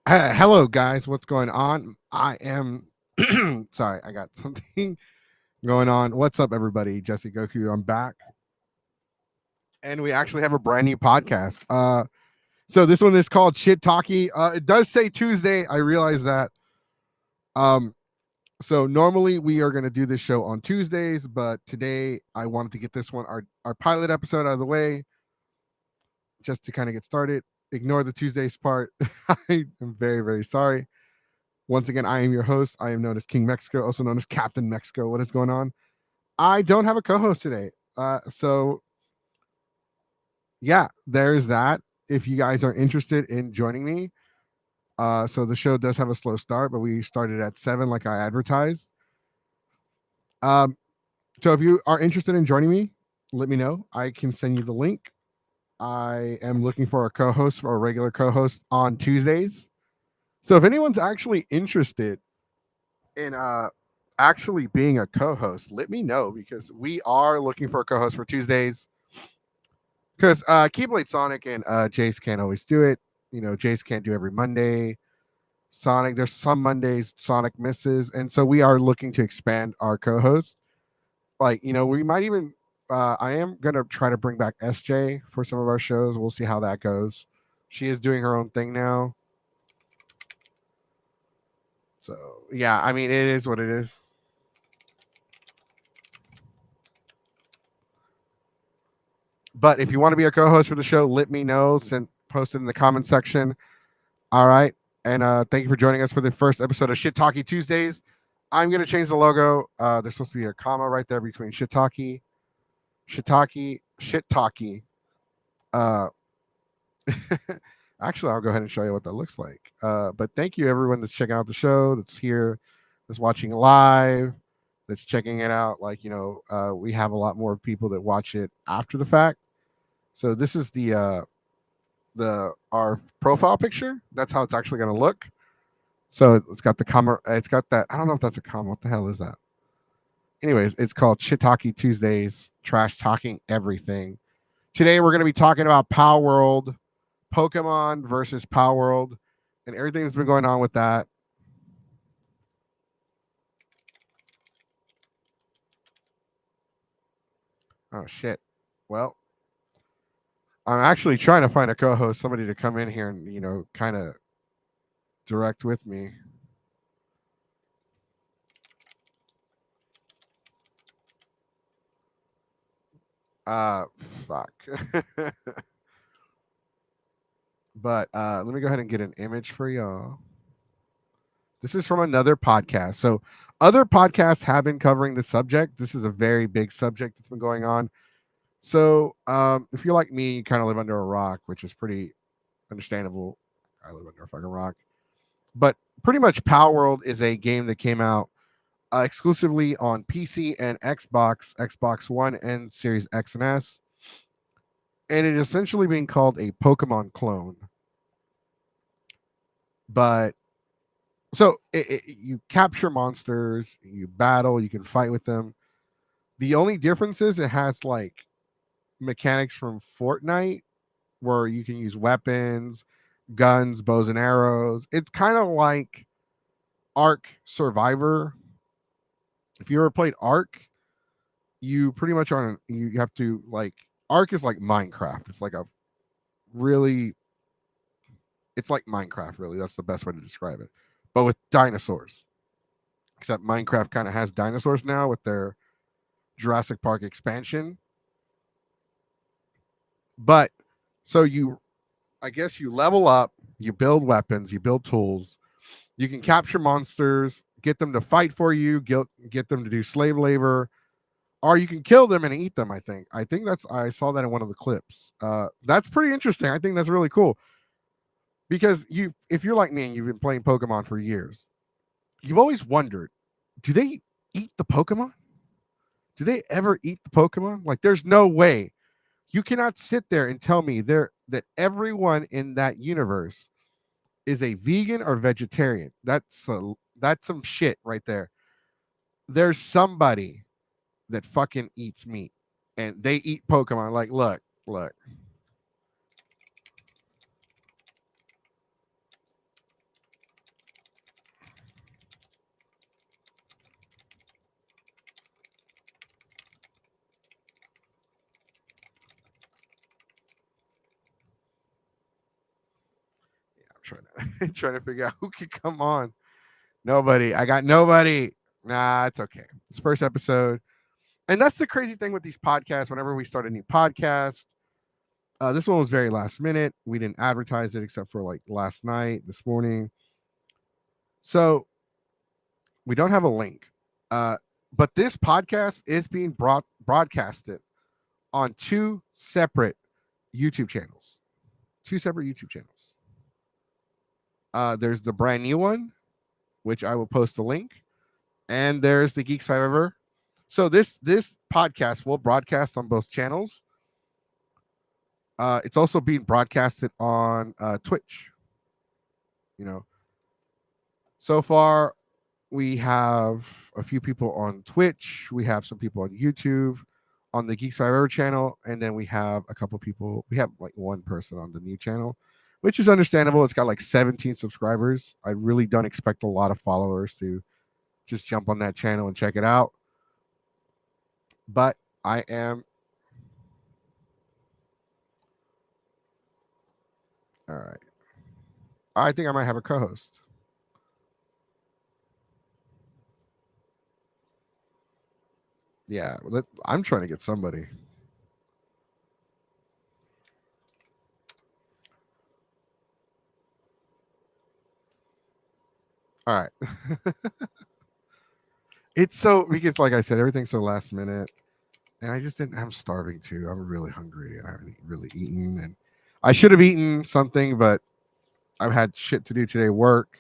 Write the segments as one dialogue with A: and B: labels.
A: Hello, guys. What's going on? I am sorry. I got something going on. What's up, everybody? Jesse Goku. I'm back, and we actually have a brand new podcast. So this one is called Shit Talkie. It does say Tuesday. I realize that. Um, so normally we are going to do this show on Tuesdays, but today I wanted to get this one, our pilot episode, out of the way, just to kind of get started. Ignore the Tuesdays part. I am very sorry. Once again, I am your host. I am known as King Mexico, also known as Captain Mexico. What is going on? I don't have a co-host today. So yeah, there's that. If you guys are interested in joining me, so the show does have a slow start, but we started at 7, like I advertised. Um, so if you are interested in joining me, let me know. I can send you the link. I am looking for a co-host or a regular co-host on Tuesdays. So if anyone's actually interested in actually being a co-host, let me know because we are looking for a co-host for Tuesdays. Because Keyblade Sonic and Jace can't always do it. You know, Jace can't do every Monday. Sonic, there's some Mondays Sonic misses, and so we are looking to expand our co-host. Like, you know, we might even. I am gonna try to bring back SJ for some of our shows. We'll see how that goes. She is doing her own thing now. So yeah, I mean, it is what it is. But if you want to be a co-host for the show, let me know. Send post it in the comment section. All right. And thank you for joining us for the first episode of Shit Talkie Tuesdays. I'm gonna change the logo. There's supposed to be a comma right there between Shit Talkie. Uh, Actually, I'll go ahead and show you what that looks like. But thank you everyone that's checking out the show, that's here, that's watching live, that's checking it out. Like, you know, we have a lot more people that watch it after the fact. So this is the our profile picture. That's how it's actually going to look. So it's got the comma. It's got that. I don't know if that's a comma. What the hell is that? Anyways, it's called Shitaki Tuesdays. Trash talking everything. Today we're going to be talking about Palworld, Pokemon versus Palworld, and everything that's been going on with that. Oh shit. Well, I'm actually trying to find a co-host, somebody to come in here and kind of direct with me. Fuck. But let me go ahead and get an image for y'all. This is from another podcast. So other podcasts have been covering the subject. This is a very big subject that's been going on. So if you're like me, you kind of live under a rock, which is pretty understandable. I live under a fucking rock. But pretty much Power World is a game that came out exclusively on PC and Xbox, Xbox One, and Series X and S. And it is essentially being called a Pokemon clone. But so you capture monsters, you battle, you can fight with them. The only difference is it has like mechanics from Fortnite where you can use weapons, guns, bows and arrows. It's kind of like Ark Survivor. If you ever played Ark, you pretty much are you have to like Ark is like Minecraft. It's like a really it's like Minecraft really. That's the best way to describe it. But with dinosaurs. Except Minecraft kind of has dinosaurs now with their Jurassic Park expansion. But so you I guess you level up, you build weapons, you build tools, you can capture monsters, get them to fight for you, get them to do slave labor, or you can kill them and eat them. I think that's I saw that in one of the clips. That's pretty interesting. I think that's really cool because if you're like me and you've been playing Pokemon for years, you've always wondered, do they eat the Pokemon? Do they ever eat the Pokemon? Like, there's no way. You cannot sit there and tell me that everyone in that universe is a vegan or vegetarian. That's some shit right there. There's somebody that fucking eats meat and they eat Pokemon. Like, look. trying to trying to figure out who could come on. Nobody. I got nobody. Nah, it's okay. It's first episode. And that's the crazy thing with these podcasts. Whenever we start a new podcast, this one was very last minute. We didn't advertise it except for like last night, this morning. So we don't have a link. Uh, but this podcast is being broadcasted on two separate YouTube channels. Two separate YouTube channels. There's the brand new one, which I will post the link, and there's the Geeks Forever. So this podcast will broadcast on both channels. It's also being broadcasted on Twitch. You know, so far we have a few people on Twitch. We have some people on YouTube, on the Geeks Forever channel, and then we have a couple people. We have like one person on the new channel, which is understandable. It's got like 17 subscribers. I really don't expect a lot of followers to just jump on that channel and check it out. But I am all right. I think I might have a co-host. Yeah, I'm trying to get somebody. All right. It's so because, like I said, everything's so last minute, and I just didn't. I'm starving too. I'm really hungry, and I haven't really eaten. And I should have eaten something, but I've had shit to do today. Work.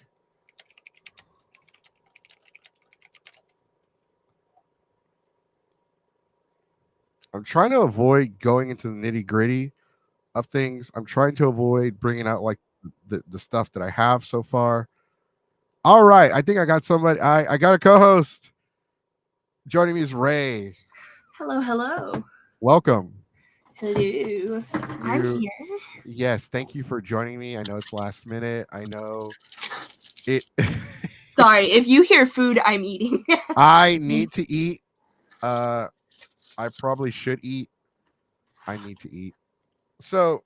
A: I'm trying to avoid going into the nitty gritty of things. I'm trying to avoid bringing out like the stuff that I have so far. All right, I think I got somebody. I got a co-host. Joining me is Ray.
B: Hello, hello.
A: Welcome.
B: Hello. I'm
A: You
B: here.
A: Yes, thank you for joining me. I know it's last minute. I know it.
B: Sorry, if you hear food, I'm eating.
A: I need to eat. Uh, I probably should eat. I need to eat. So,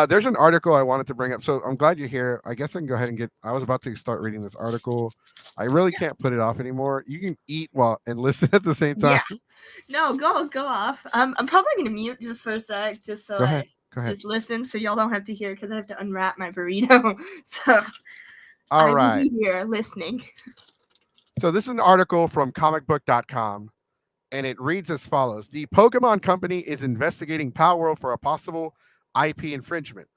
A: there's an article I wanted to bring up. So I'm glad you're here. I guess I can go ahead and get. I was about to start reading this article. I really can't put it off anymore. You can eat while and listen at the same time.
B: Yeah. No, go off. I'm probably gonna mute just for a sec, just so
A: Go ahead.
B: I
A: Go ahead.
B: just listen, so y'all don't have to hear, because I have to unwrap my burrito. So
A: All
B: I will
A: right.
B: be here listening.
A: So this is an article from comicbook.com, and it reads as follows: The Pokemon Company is investigating Palworld for a possible IP infringement.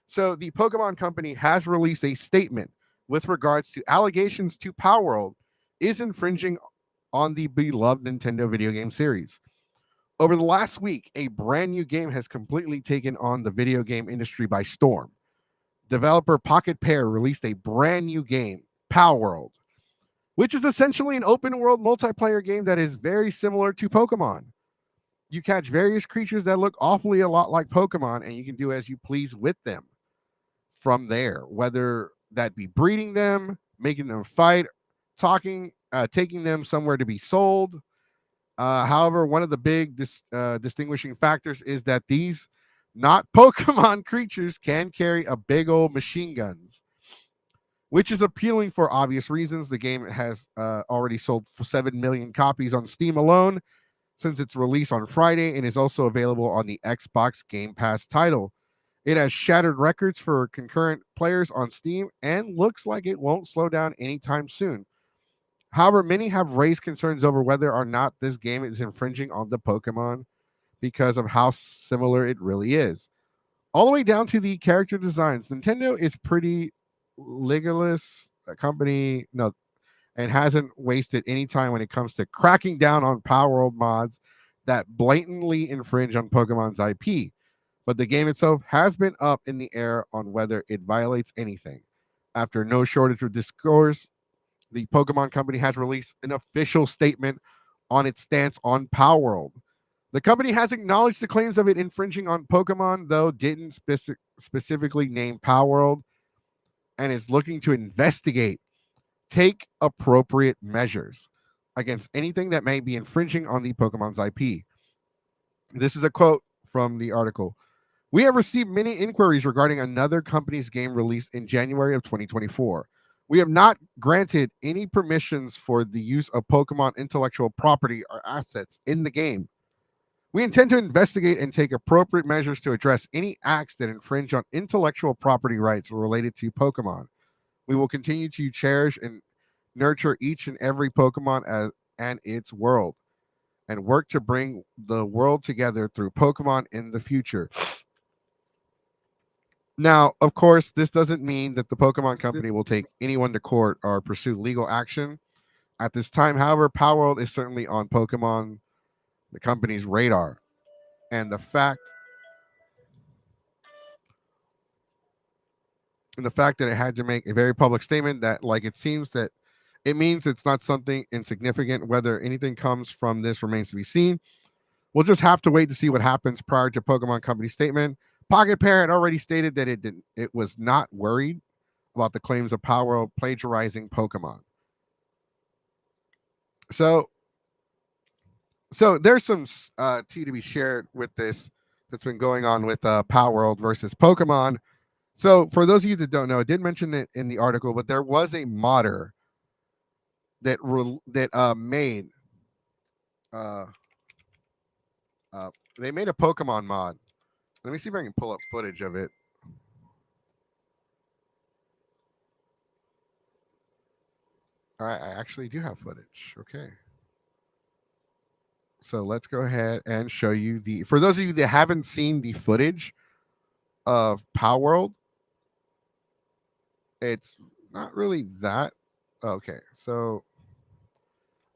A: So the Pokemon Company has released a statement with regards to allegations to Palworld is infringing on the beloved Nintendo video game series. Over the last week, a brand new game has completely taken on the video game industry by storm. Developer Pocket Pair released a brand new game, Palworld, which is essentially an open world multiplayer game that is very similar to Pokemon. You catch various creatures that look awfully a lot like Pokemon, and you can do as you please with them from there, whether that be breeding them, making them fight, taking them somewhere to be sold. However, one of the big distinguishing factors is that these not Pokemon creatures can carry a big old machine guns, which is appealing for obvious reasons. The game has already sold for 7 million copies on Steam alone since its release on Friday, and is also available on the Xbox Game Pass title. It has shattered records for concurrent players on Steam and looks like it won't slow down anytime soon. However, many have raised concerns over whether or not this game is infringing on the Pokemon because of how similar it really is. All the way down to the character designs. Nintendo is pretty legalist company, no, and hasn't wasted any time when it comes to cracking down on Power World mods that blatantly infringe on Pokemon's IP. But the game itself has been up in the air on whether it violates anything. After no shortage of discourse, the Pokemon Company has released an official statement on its stance on Power World. The company has acknowledged the claims of it infringing on Pokemon, though didn't specifically name Power World, and is looking to investigate, take appropriate measures against anything that may be infringing on the Pokemon's IP. This is a quote from the article. We have received many inquiries regarding another company's game released in January of 2024. We have not granted any permissions for the use of Pokemon intellectual property or assets in the game. We intend to investigate and take appropriate measures to address any acts that infringe on intellectual property rights related to Pokemon. We will continue to cherish and nurture each and every Pokemon and its world, and work to bring the world together through Pokemon in the future. Now, of course, this doesn't mean that the Pokemon Company will take anyone to court or pursue legal action. At this time, however, Palworld is certainly on Pokemon, the company's radar. And the fact that it had to make a very public statement that, like, it seems that it means it's not something insignificant. Whether anything comes from this remains to be seen. We'll just have to wait to see what happens prior to Pokemon Company's statement. Pocket Parrot already stated that it was not worried about the claims of Palworld plagiarizing Pokemon. So there's some tea to be shared with this that's been going on with Palworld versus Pokemon. So for those of you that don't know, I did mention it in the article, but there was a modder that made uh, they made a Pokemon mod. Let me see if I can pull up footage of it. All right, I actually do have footage. Okay. So let's go ahead and show you for those of you that haven't seen the footage of Palworld, it's not really that. Okay, so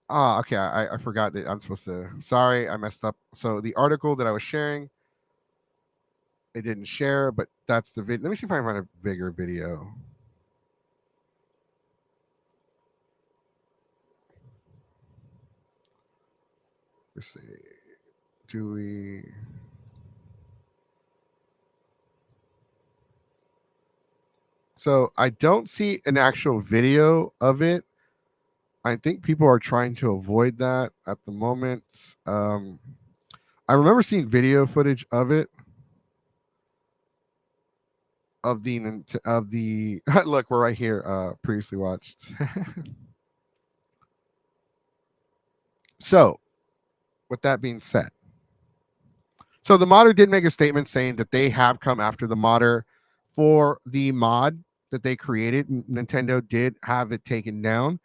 A: okay, I forgot that I'm supposed to. Sorry, I messed up. So the article that I was sharing, it didn't share, but that's the video. Let me see if I can find a bigger video. Let's see. Do we? So I don't see an actual video of it. I think people are trying to avoid that at the moment. I remember seeing video footage of it, of the look, we're right here. Previously watched. So, with that being said, so the modder did make a statement saying that they have come after the modder for the mod that they created. Nintendo did have it taken down.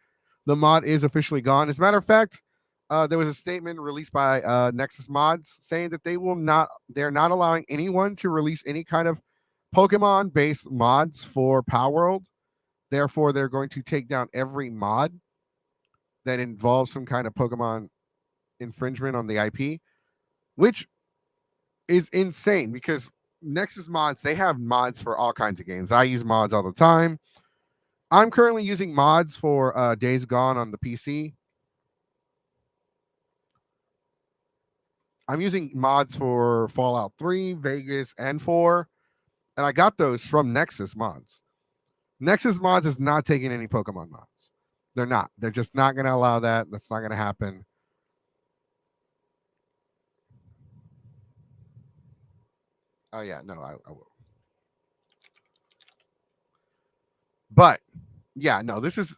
A: The mod is officially gone. As a matter of fact, there was a statement released by Nexus Mods saying that they're not allowing anyone to release any kind of Pokemon-based mods for Palworld. Therefore, they're going to take down every mod that involves some kind of Pokemon infringement on the IP, which is insane because Nexus Mods, they have mods for all kinds of games. I use mods all the time. I'm currently using mods for Days Gone on the PC. I'm using mods for Fallout 3, Vegas, and 4, and I got those from Nexus Mods. Nexus Mods is not taking any Pokemon mods. They're not. They're just not going to allow that. That's not going to happen. Oh, yeah. No, I will. But, yeah, no, this is.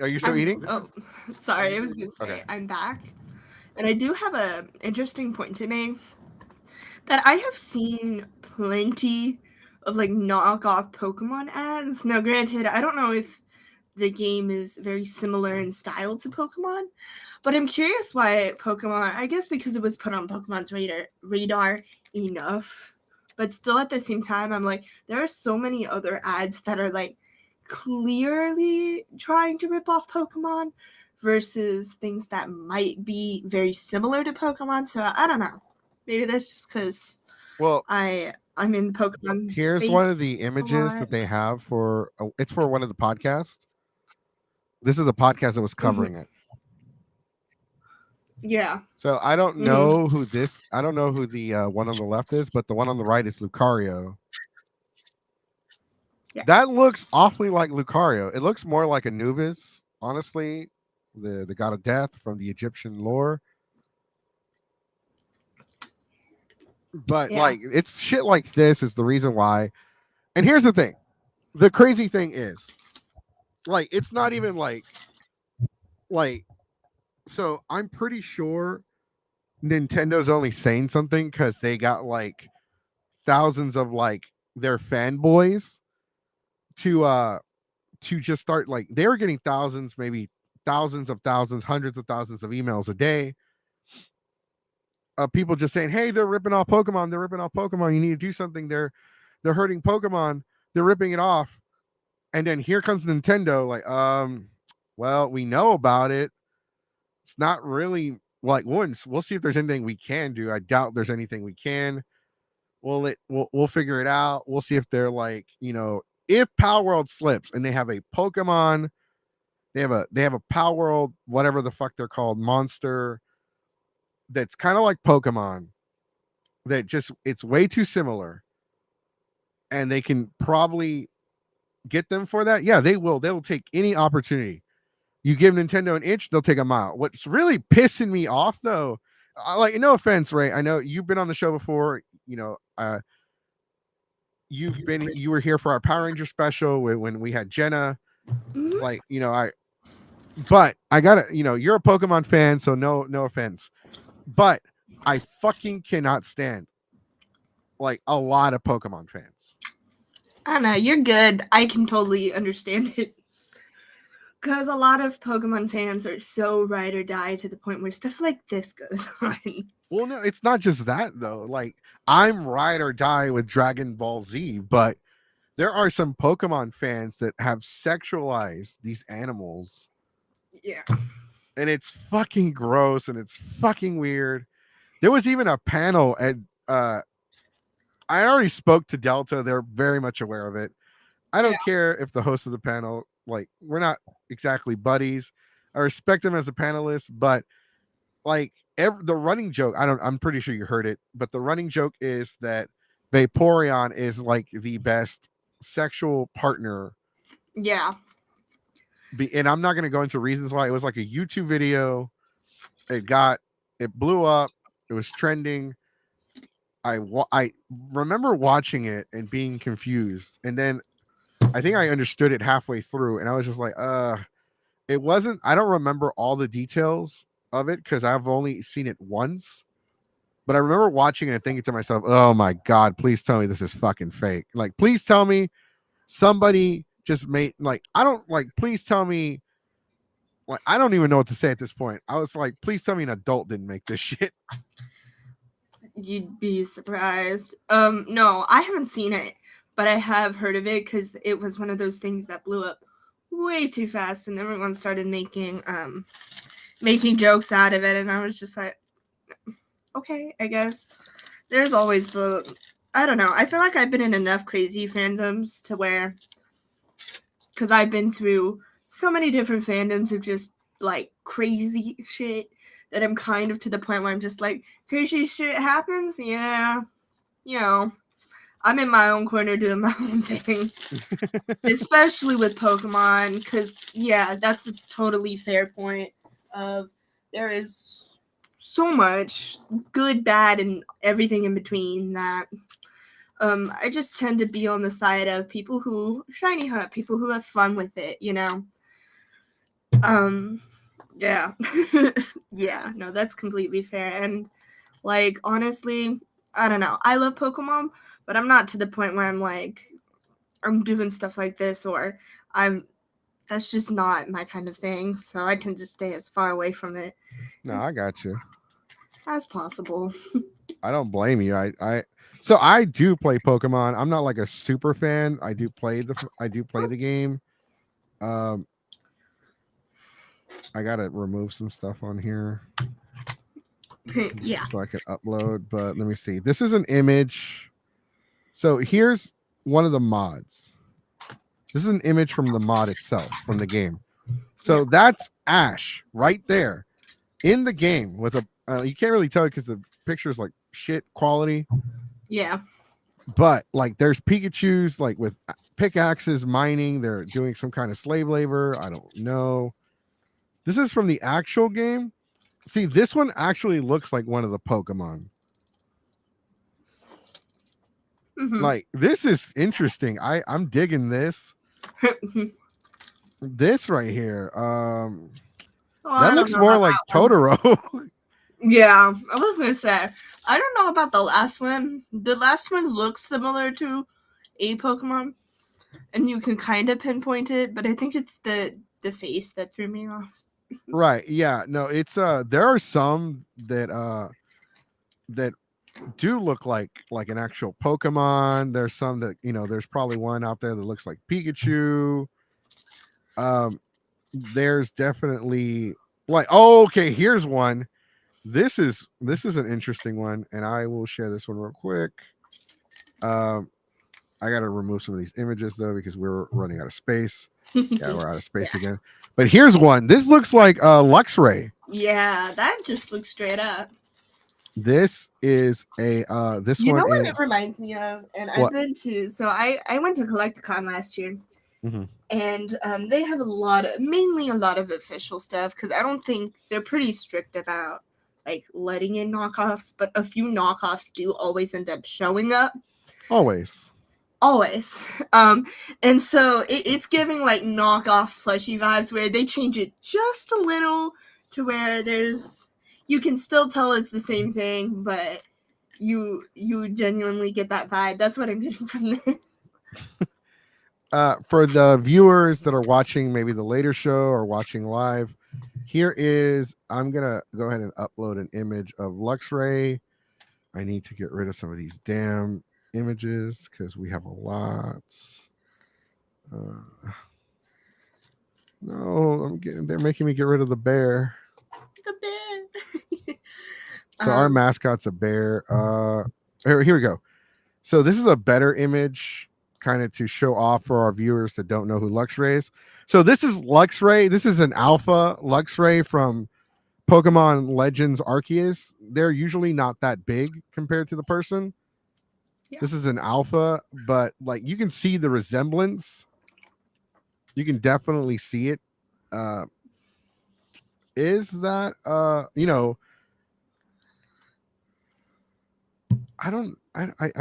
A: Are you still eating?
B: Oh, sorry. I was gonna say
A: Okay.
B: I'm back, and I do have a interesting point to make. That I have seen plenty of like knockoff Pokemon ads. Now, granted, I don't know if the game is very similar in style to Pokemon, but I'm curious why Pokemon. I guess because it was put on Pokemon's radar enough, but still at the same time, I'm like, there are so many other ads that are like clearly trying to rip off Pokemon versus things that might be very similar to Pokemon. So I don't know. Maybe that's just because
A: Well,
B: I'm in Pokemon
A: here's one of the
B: space a
A: images
B: lot.
A: that they have for it's for one of the podcasts. This is a podcast that was
B: Mhm.
A: covering it.
B: Yeah.
A: So I don't
B: Hmm.
A: know who this. I don't know who the one on the left is, but the one on the right is Lucario.
B: Yeah.
A: That looks awfully like Lucario. It looks more like Anubis, honestly, the god of death from the Egyptian lore. But
B: Yeah.
A: like it's shit like this is the reason why. And here's the thing. The crazy thing is, like, it's not even like so I'm pretty sure Nintendo's only saying something because they got like thousands of like their fanboys to just start like they were getting thousands, maybe thousands of thousands, hundreds of thousands of emails a day of people just saying, "Hey, they're ripping off Pokemon. They're ripping off Pokemon. You need to do something. They're hurting Pokemon. They're ripping it off." And then here comes Nintendo, like, well, we know about it. It's not really like we'll see if there's anything we can do. I doubt there's anything we can. We'll figure it out. We'll see if they're like, if Palworld slips and they have a Pokemon, they have a Palworld, whatever the fuck they're called, monster that's kind of like Pokemon, that just it's way too similar, and they can probably get them for that. Yeah, they will. They will take any opportunity. You give Nintendo an inch, they'll take a mile. What's really pissing me off though, like no offense, Ray, I know you've been on the show before. You were here for our Power Ranger special when we had Jenna.
B: Mhm.
A: Like but I gotta, you're a Pokemon fan, so no offense, but I fucking cannot stand like a lot of Pokemon fans.
B: I don't know. You're good. I can totally understand it. Because a lot of Pokemon fans are so ride or die to the point where stuff like this goes on.
A: Well, no, it's not just that though. Like I'm ride or die with Dragon Ball Z, but there are some Pokemon fans that have sexualized these animals,
B: Yeah.
A: and it's fucking gross and it's fucking weird. There was even a panel at I already spoke to Delta. They're very much aware of it. I
B: Yeah.
A: don't care if the host of the panel, like, we're not exactly buddies. I respect them as a panelist, but like the running joke, I'm pretty sure you heard it, but the running joke is that Vaporeon is like the best sexual partner.
B: Yeah.
A: And I'm not going to go into reasons why. It was like a YouTube video. It blew up. It was trending. I remember watching it and being confused, and then I think I understood it halfway through, and I was just like, it wasn't. I don't remember all the details of it because I've only seen it once. But I remember watching it and thinking to myself, "Oh my god, please tell me this is fucking fake. Like, please tell me somebody just made like I don't like. Please tell me like I don't even know what to say at this point. I was like, please tell me an adult didn't make this shit."
B: You'd be surprised. No, I haven't seen it, but I have heard of it because it was one of those things that blew up way too fast, and everyone started making jokes out of it, and I was just like, okay, I guess. There's always the I don't know. I feel like I've been in enough crazy fandoms to where because I've been through so many different fandoms of just like crazy shit that I'm kind of to the point where I'm just like, crazy shit happens? Yeah. You know, I'm in my own corner doing my own thing. Especially with Pokemon, because, yeah, that's a totally fair point of there is so much good, bad, and everything in between that I just tend to be on the side of people who shiny hunt, people who have fun with it, you know. Um, yeah, yeah, no, that's completely fair. And like honestly, I don't know. I love Pokemon, but I'm not to the point where I'm like I'm doing stuff like this or I'm. That's just not my kind of thing. So I tend to stay as far away from it
A: No,
B: as
A: I got you.
B: as possible.
A: I don't blame you. So I do play Pokemon. I'm not like a super fan. I do play the game. Um, I gotta remove some stuff on here
B: Yeah,
A: so I can upload. But let me see. This is an image. So here's one of the mods. This is an image from the mod itself from the game.
B: yeah,
A: So that's Ash right there in the game with a. You can't really tell because the picture is like shit quality,
B: yeah.
A: but like there's Pikachu's like with pickaxes mining. They're doing some kind of slave labor. I don't know. This is from the actual game. See, this one actually looks like one of the Pokemon.
B: Mm-hmm.
A: Like this is interesting. I'm digging this. This right here.
B: Oh,
A: That
B: I don't
A: looks
B: know
A: more
B: about
A: like
B: that one.
A: Totoro.
B: Yeah, I was gonna say I don't know about the last one. The last one looks similar to a Pokemon, and you can kind of pinpoint it, but I think it's the face that threw me off.
A: Right. Yeah. No, it's there are some that do look like an actual Pokemon. There's some that, there's probably one out there that looks like Pikachu. Um there's definitely like, oh, okay, here's one. This is an interesting one, and I will share this one real quick. Um I got to remove some of these images though because we're running out of space. Yeah, we're out of
B: Yeah,
A: space again. But here's one. This looks like Luxray.
B: yeah, that just looks straight up.
A: This is this
B: You know
A: one
B: what it
A: is
B: reminds me of? And I've
A: what?
B: been to, so I went to Collecticon last year,
A: Hmm.
B: and they have mainly a lot of official stuff because I don't think they're pretty strict about like letting in knockoffs, but a few knockoffs do always end up showing up.
A: Always.
B: Always. And so it's giving like knockoff plushie vibes where they change it just a little to where there's you can still tell it's the same thing, but you genuinely get that vibe. That's what I'm getting from this.
A: For the viewers that are watching maybe the later show or watching live, here is, I'm gonna go ahead and upload an image of Luxray. I need to get rid of some of these damn images because we have a lot. Uh, no, they're making me get rid of the bear.
B: The bear.
A: So our mascot's a bear. Here we go. So this is a better image, kind of to show off for our viewers that don't know who Luxray is. So this is Luxray. This is an alpha Luxray from Pokemon Legends Arceus. They're usually not that big compared to the person.
B: Yeah.
A: This is an alpha, but like you can see the resemblance. You can definitely see it. Is that I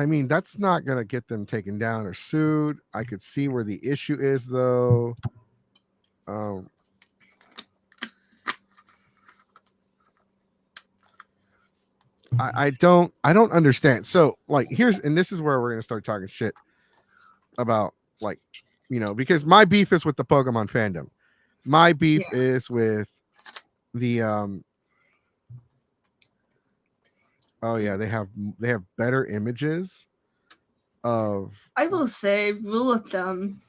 A: mean, that's not gonna get them taken down or sued. I could see where the issue is though. Um I don't understand. So like here's, and this is where we're gonna start talking shit about, like, because my beef is with the Pokemon fandom. My beef
B: Yeah.
A: is with the oh yeah, they have better images of
B: I will say, rule of thumb,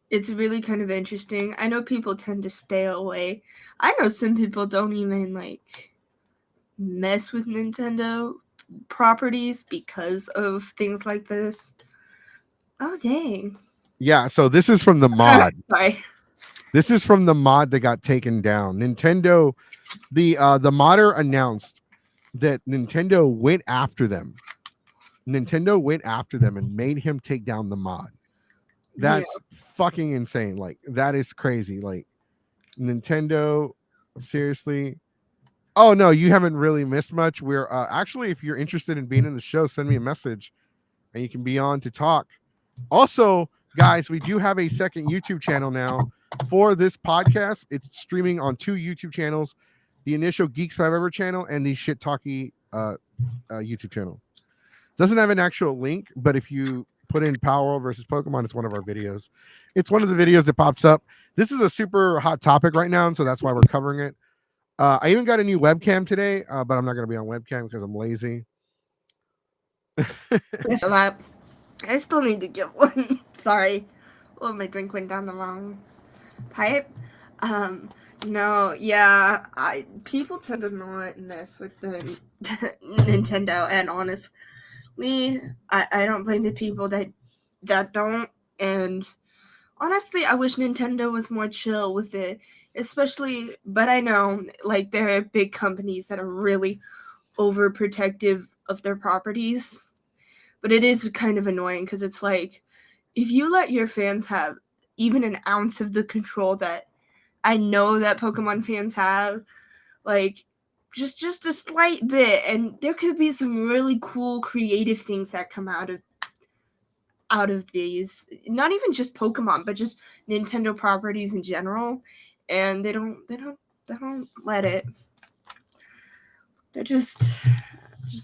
B: it's really kind of interesting. I know people tend to stay away. I know some people don't even like mess with Nintendo properties because of things like this. Oh dang.
A: yeah, so this is from the mod.
B: Sorry.
A: This is from the mod that got taken down. Nintendo, the modder announced that Nintendo went after them. Nintendo went after them and made him take down the mod.
B: Yeah.
A: That's fucking insane. Like that is crazy. Like Nintendo, seriously. Oh no, you haven't really missed much. We're actually, if you're interested in being in the show, send me a message and you can be on to talk. Also, guys, we do have a second YouTube channel now for this podcast. It's streaming on two YouTube channels: the initial Geeks Five Ever channel and the Shit Talkie YouTube channel. Doesn't have an actual link, but if you put in Palworld versus Pokemon, it's one of our videos. It's one of the videos that pops up. This is a super hot topic right now, and so that's why we're covering it. I even got a new webcam today, but I'm not going to be on webcam because I'm lazy.
B: I still need to get one. Sorry. Oh, my drink went down the wrong pipe. Um, no, yeah, people tend to not mess with the Nintendo, and honestly, I don't blame the people that don't. And honestly, I wish Nintendo was more chill with it, especially. But I know, like, there are big companies that are really overprotective of their properties. But it is kind of annoying because it's like, if you let your fans have even an ounce of the control that I know that Pokemon fans have, like, just a slight bit, and there could be some really cool creative things that come out of out of these, not even just Pokemon, but just Nintendo properties in general, and they don't let it. They're just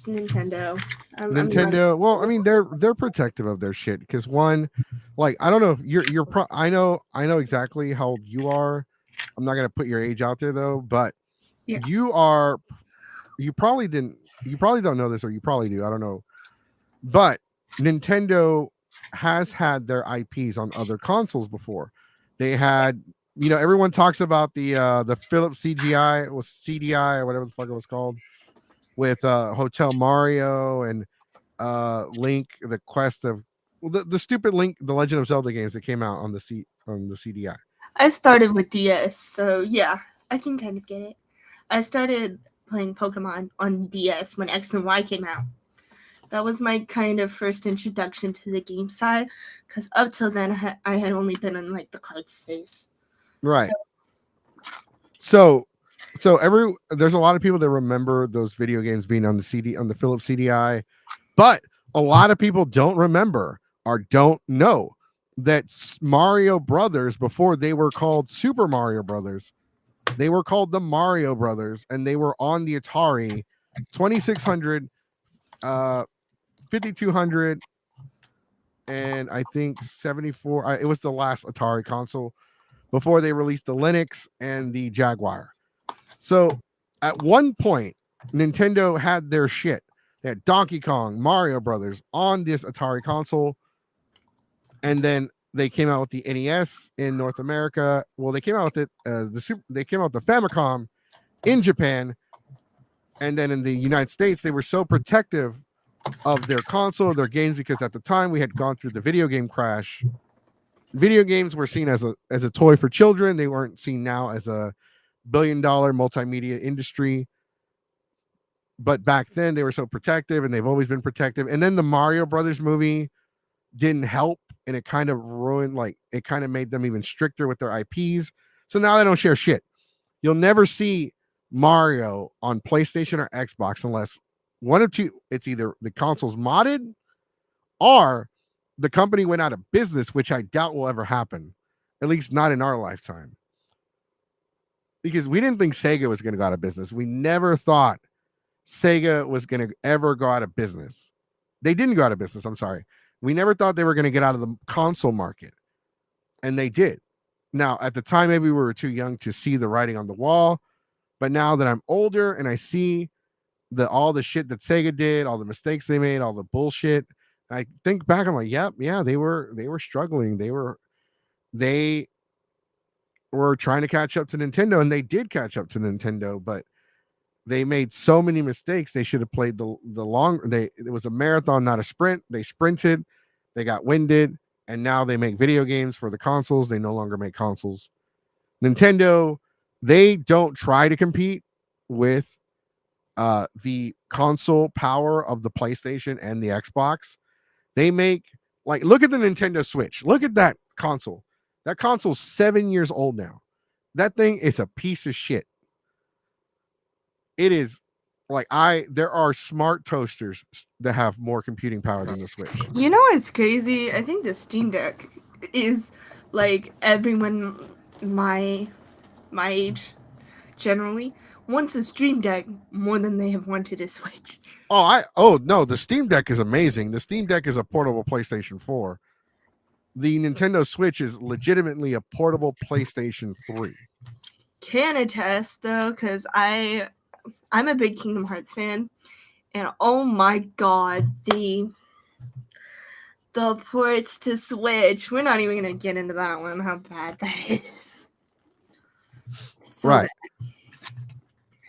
B: Nintendo. I'm not.
A: Nintendo. Well, I mean, they're protective of their shit because one, like, I don't know if I know exactly how old you are. I'm not gonna put your age out there though, but
B: Yeah.
A: you are. You probably didn't. You probably don't know this, or you probably do. I don't know, but Nintendo has had their IPs on other consoles before. They had, everyone talks about the Philips CGI, it was CDI or whatever the fuck it was called, with Hotel Mario and Link, the quest of, well, the stupid Link, the Legend of Zelda games that came out on the CDI.
B: I started with DS, so yeah, I can kind of get it. I started playing Pokemon on DS when X and Y came out. That was my kind of first introduction to the game side, because up till then I had only been in like the card space. So
A: Right. So there's a lot of people that remember those video games being on the Philips CDI, but a lot of people don't remember or don't know that Mario Brothers, before they were called Super Mario Brothers, they were called the Mario Brothers, and they were on the Atari 2600, 5200, and I think 74. It was the last Atari console before they released the Linux and the Jaguar. So at one point, Nintendo had their shit. They had Donkey Kong, Mario Brothers on this Atari console, and then they came out with the NES in North America. Well, they came out with it. They came out with the Famicom in Japan, and then in the United States, they were so protective of their console, their games, because at the time we had gone through the video game crash. Video games were seen as a toy for children. They weren't seen now as a billion-dollar multimedia industry. But back then they were so protective, and they've always been protective. And then the Mario Brothers movie didn't help, and it kind of ruined, like, it kind of made them even stricter with their IPs. So now they don't share shit. You'll never see Mario on PlayStation or Xbox unless one of two, it's either the console's modded or the company went out of business, which I doubt will ever happen, at least not in our lifetime. Because we didn't think Sega was going to go out of business. We never thought Sega was going to ever go out of business. They didn't go out of business. I'm sorry. We never thought they were going to get out of the console market, and they did. Now, at the time, maybe we were too young to see the writing on the wall, but now that I'm older and I see all the shit that Sega did, all the mistakes they made, all the bullshit, I think back, I'm like, yep, yeah, they were struggling. They were trying to catch up to Nintendo, and they did catch up to Nintendo, but they made so many mistakes. They should have played the long. It was a marathon, not a sprint. They sprinted, they got winded, and now they make video games for the consoles. They no longer make consoles. Nintendo, they don't try to compete with the console power of the PlayStation and the Xbox. They make, like, look at the Nintendo Switch. Look at that console. That console's 7 years old now. That thing is a piece of shit. It is, like, there are smart toasters that have more computing power than the Switch.
B: you know what's crazy? I think the Steam Deck is like everyone my age generally wants a Stream Deck more than they have wanted a Switch.
A: Oh no, the Steam Deck is amazing. The Steam Deck is a portable PlayStation 4. The Nintendo Switch is legitimately a portable PlayStation 3.
B: Can attest though, because I'm a big Kingdom Hearts fan, and oh my god, the ports to Switch. We're not even gonna get into that one. How bad that is. So
A: Right.
B: bad.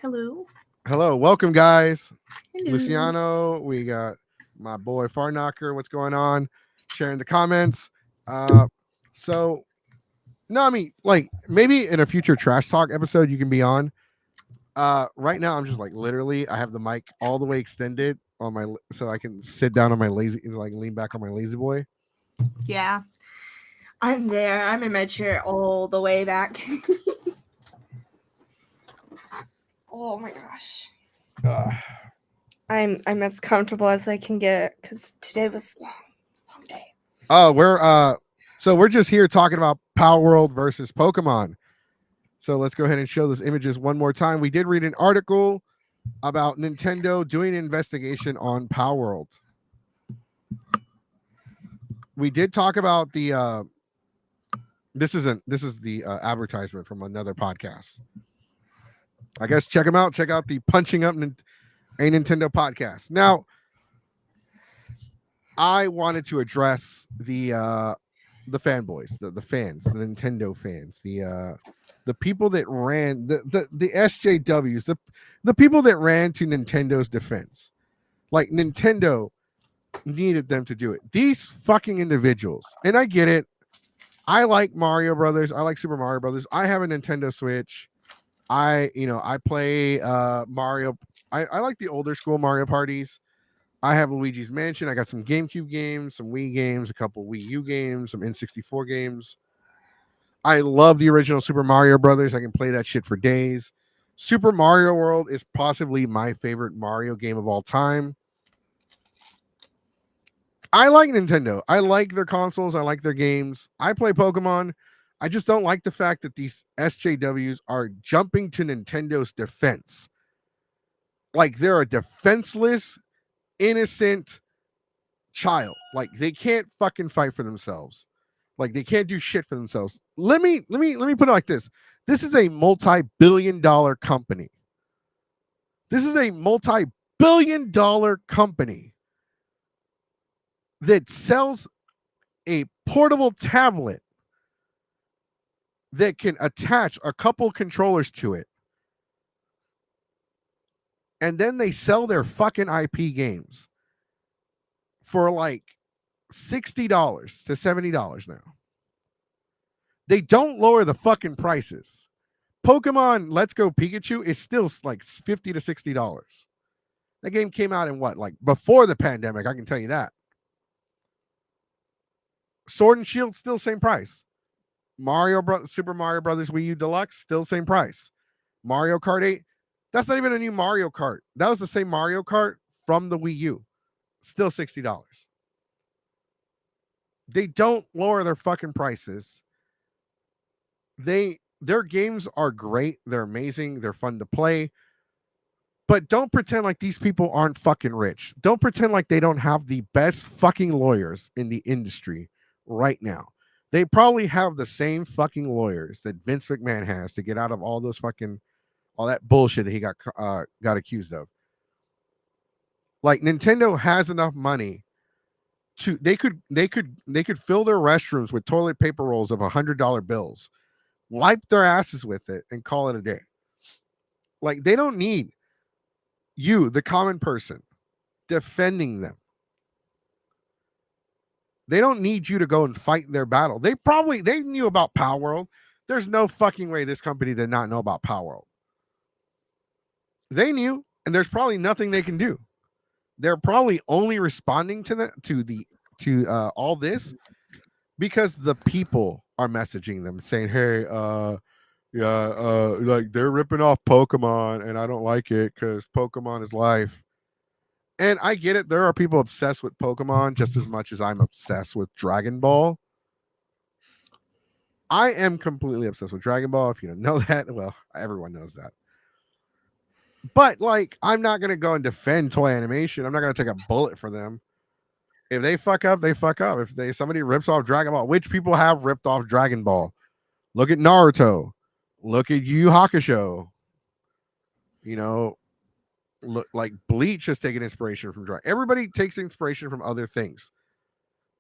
B: Hello.
A: Hello, welcome guys.
B: Hello.
A: Luciano, we got my boy Farknocker. What's going on? Sharing the comments. So no, I mean, like, maybe in a future trash talk episode you can be on. Right now I'm just, like, literally I have the mic all the way extended on my, so I can sit down on my lazy, like, lean back on my lazy boy.
B: Yeah. I'm there. I'm in my chair all the way back. Oh my gosh. I'm as comfortable as I can get because today was long day.
A: Oh, we're just here talking about Power World versus Pokemon. So let's go ahead and show those images one more time. We did read an article about Nintendo doing an investigation on Power World. We did talk about the this is the advertisement from another podcast. I guess check them out. Check out the Punching Up a Nintendo podcast. Now, I wanted to address the fanboys, the fans, the Nintendo fans, the people that ran the SJWs, the people that ran to Nintendo's defense. Like Nintendo needed them to do it. These fucking individuals, and I get it. I like Mario Brothers. I like Super Mario Brothers. I have a Nintendo Switch. I play Mario. I like the older school Mario parties. I have Luigi's Mansion. I got some GameCube games, some Wii games, a couple Wii U games, some N64 games. I love the original Super Mario Brothers. I can play that shit for days. Super Mario World is possibly my favorite Mario game of all time. I like Nintendo. I like their consoles. I like their games. I play Pokemon. I just don't like the fact that these SJWs are jumping to Nintendo's defense. Like they're a defenseless, innocent child. Like they can't fucking fight for themselves. Like they can't do shit for themselves. Let me put it like this. This is a multi-billion-dollar company. This is a multi-billion-dollar company that sells a portable tablet that can attach a couple controllers to it. And then they sell their fucking IP games for like $60 to $70 now. They don't lower the fucking prices. Pokemon Let's Go Pikachu is still like $50 to $60. That game came out in what, like before the pandemic, I can tell you that. Sword and Shield still same price. Super Mario Brothers Wii U Deluxe still same price. Mario Kart 8, that's not even a new Mario Kart. That was the same Mario Kart from the Wii U. Still $60. They don't lower their fucking prices. Their games are great. They're amazing. They're fun to play. But don't pretend like these people aren't fucking rich. Don't pretend like they don't have the best fucking lawyers in the industry right now. They probably have the same fucking lawyers that Vince McMahon has to get out of all those fucking all that bullshit that he got accused of. Like Nintendo has enough money to they could fill their restrooms with toilet paper rolls of $100 bills, wipe their asses with it, and call it a day. Like they don't need you, the common person, defending them. They don't need you to go and fight their battle. They knew about Power World. There's no fucking way this company did not know about Power World. They knew, and there's probably nothing they can do. They're probably only responding to all this because the people are messaging them saying, "Hey, like they're ripping off Pokemon, and I don't like it because Pokemon is life." And I get it. There are people obsessed with Pokemon just as much as I'm obsessed with Dragon Ball. I am completely obsessed with Dragon Ball. If you don't know that, well, everyone knows that. But like, I'm not gonna go and defend toy animation. I'm not gonna take a bullet for them. If they fuck up, they fuck up. If somebody rips off Dragon Ball, which people have ripped off Dragon Ball. Look at Naruto. Look at Yu Yu Hakusho. You know, look like Bleach has taken inspiration from Dragon. Everybody takes inspiration from other things.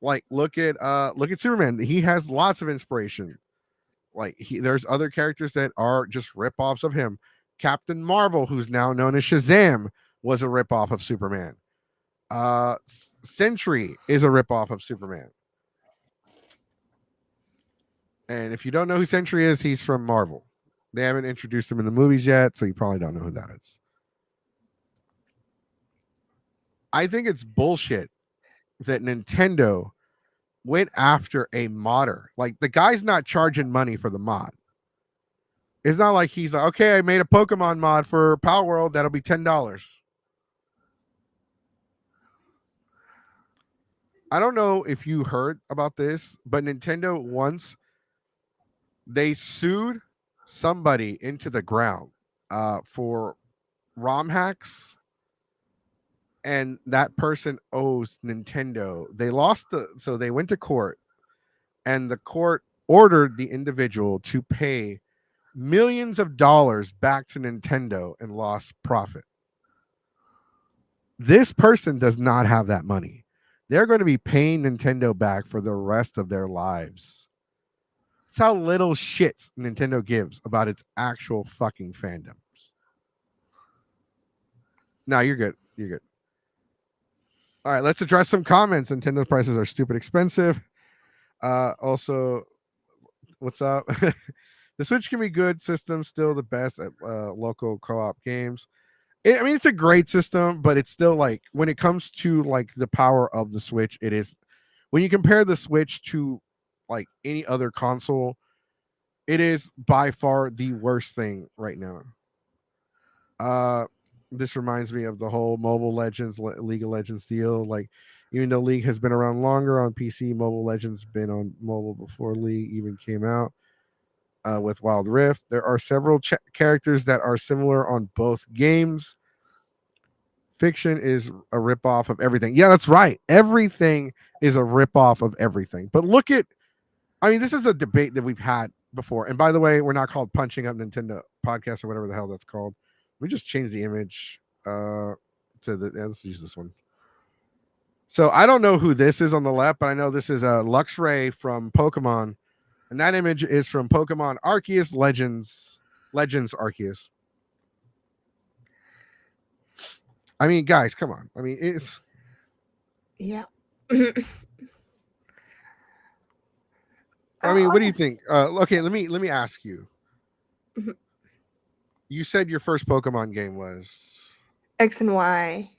A: Like look at Superman. He has lots of inspiration. Like there's other characters that are just rip-offs of him. Captain Marvel, who's now known as Shazam, was a rip-off of Superman. Sentry is a ripoff of Superman. And if you don't know who Sentry is, he's from Marvel. They haven't introduced him in the movies yet, so you probably don't know who that is. I think it's bullshit that Nintendo went after a modder. Like the guy's not charging money for the mod. It's not like he's like, okay, I made a Pokemon mod for Power World that'll be $10. I don't know if you heard about this, but Nintendo once they sued somebody into the ground for ROM hacks, and that person owes Nintendo. They lost so they went to court, and the court ordered the individual to pay millions of dollars back to Nintendo and lost profit. This person does not have that money. They're going to be paying Nintendo back for the rest of their lives. It's how little shits Nintendo gives about its actual fucking fandoms. Now you're good. You're good. All right, let's address some comments. Nintendo's prices are stupid expensive. Also, what's up? The Switch can be good system, still the best at local co-op games. I mean, it's a great system, but it's still like when it comes to like the power of the Switch, it is when you compare the Switch to like any other console, it is by far the worst thing right now. Uh, this reminds me of the whole Mobile Legends, League of Legends deal. Like, even though League has been around longer on PC, Mobile Legends been on mobile before League even came out. With Wild Rift, there are several characters that are similar on both games. Fiction is a ripoff of everything. Yeah, that's right. Everything is a ripoff of everything. But look at, I mean, this is a debate that we've had before. And by the way, we're not called Punching Up Nintendo Podcast or whatever the hell that's called. We just changed the image to the, let's use this one. So I don't know who this is on the left, but I know this is Luxray from Pokemon. And that image is from Pokemon Arceus Legends Arceus. I mean, guys, come on. I mean, it's
B: Yeah.
A: I mean, what do you think? Okay, let me ask you. You said your first Pokemon game was
B: X and Y.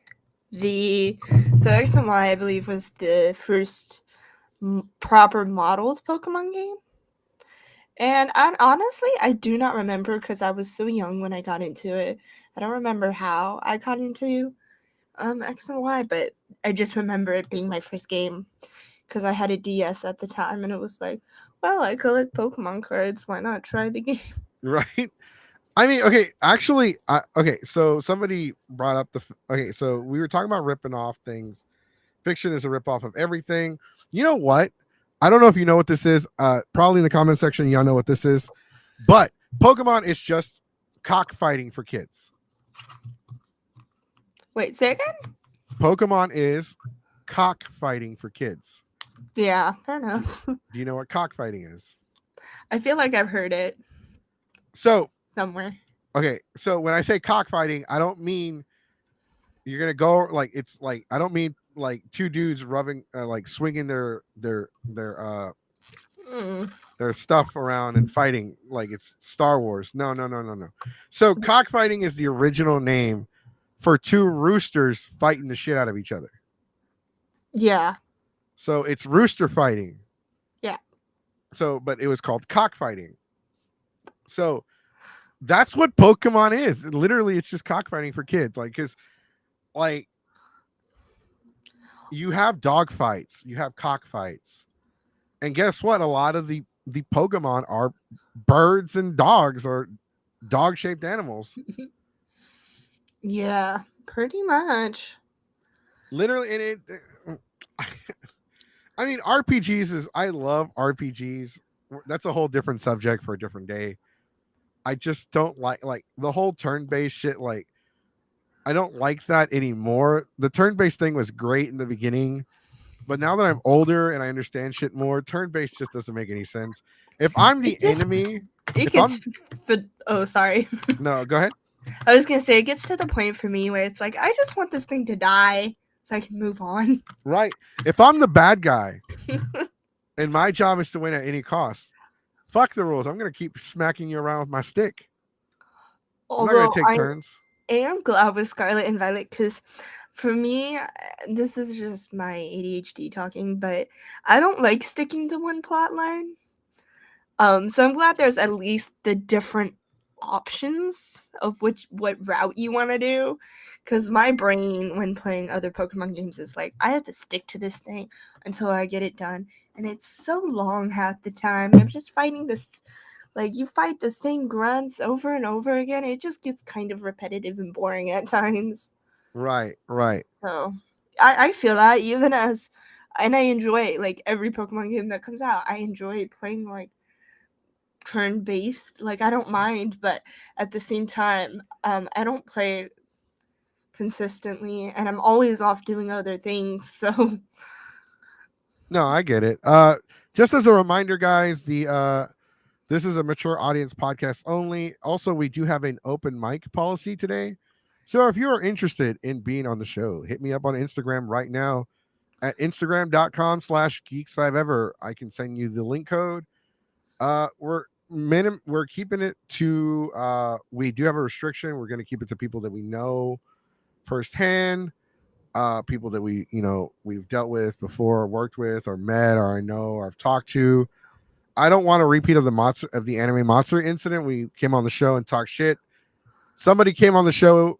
B: The so X and Y, I believe, was the first proper modeled Pokemon game. And honestly, I do not remember because I was so young when I got into it. I don't remember how I got into X and Y, but I just remember it being my first game because I had a DS at the time, and it was like, well, I collect Pokemon cards. Why not try the game?
A: right. I mean, okay, actually, okay. So somebody brought up okay. So we were talking about ripping off things. Fiction is a ripoff of everything. You know what? I don't know if you know what this is. Probably in the comment section, y'all know what this is. But Pokemon is just cockfighting for kids.
B: Wait, say again?
A: Pokemon is cockfighting for kids.
B: Yeah, fair enough.
A: Do you know what cockfighting is?
B: I feel like I've heard it
A: So,
B: somewhere.
A: okay. So when I say cockfighting, I don't mean you're gonna go like it's like I don't mean like two dudes rubbing like swinging
B: Mm.
A: their stuff around and fighting like it's Star Wars. No, no, no, no, no. So cockfighting is the original name for two roosters fighting the shit out of each other.
B: Yeah.
A: So it's rooster fighting.
B: Yeah.
A: So, but it was called cockfighting. So that's what Pokemon is. Literally, it's just cockfighting for kids. Like, because, like, you have dog fights, you have cockfights, and guess what? A lot of the Pokemon are birds and dogs or dog shaped animals.
B: Yeah, pretty much.
A: Literally, and it. I mean, RPGs is. I love RPGs. That's a whole different subject for a different day. I just don't like the whole turn based shit. Like, I don't like that anymore. The turn based thing was great in the beginning, but now that I'm older and I understand shit more, turn based just doesn't make any sense. If I'm the
B: It just
A: enemy,
B: it
A: if
B: gets
A: I'm
B: oh sorry.
A: no, go ahead.
B: I was gonna say it gets to the point for me where it's like I just want this thing to die so I can move on.
A: Right. If I'm the bad guy and my job is to win at any cost, fuck the rules. I'm gonna keep smacking you around with my stick. I'm not gonna
B: Although
A: take
B: I
A: turns.
B: am glad with Scarlet and Violet because for me, this is just my ADHD talking, but I don't like sticking to one plot line. So I'm glad there's at least the different options of what route you want to do. Because my brain, when playing other Pokemon games, is like, I have to stick to this thing until I get it done. And it's so long half the time. I'm just fighting this, like, you fight the same grunts over and over again. It just gets kind of repetitive and boring at times.
A: Right, right.
B: So I feel that even as, and I enjoy like every Pokemon game that comes out. I enjoy playing like turn based. Like I don't mind, but at the same time, I don't play consistently, and I'm always off doing other things. So
A: No, I get it. Just as a reminder, guys, the this is a mature audience podcast only. Also, we do have an open mic policy today. So if you're interested in being on the show, hit me up on Instagram right now at instagram.com/geeks5ever. I can send you the link code. We're keeping it to we do have a restriction. We're going to keep it to people that we know firsthand, people that we've dealt with before, worked with, or met, or I know, or I've talked to. I don't want a repeat of the anime monster incident. We came on the show and talked shit. Somebody came on the show,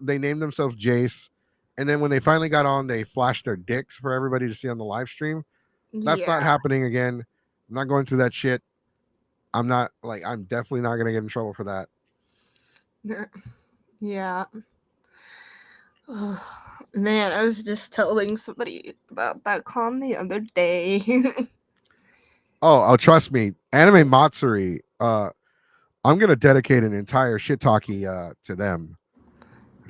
A: they named themselves Jace, and then when they finally got on, they flashed their dicks for everybody to see on the live stream. That's not
B: yeah,
A: happening again. I'm not going through that shit. I'm definitely not gonna get in trouble for that.
B: yeah. Oh, man, I was just telling somebody about that con the other day.
A: Oh, trust me, Anime Matsuri. I'm gonna dedicate an entire shit talkie to them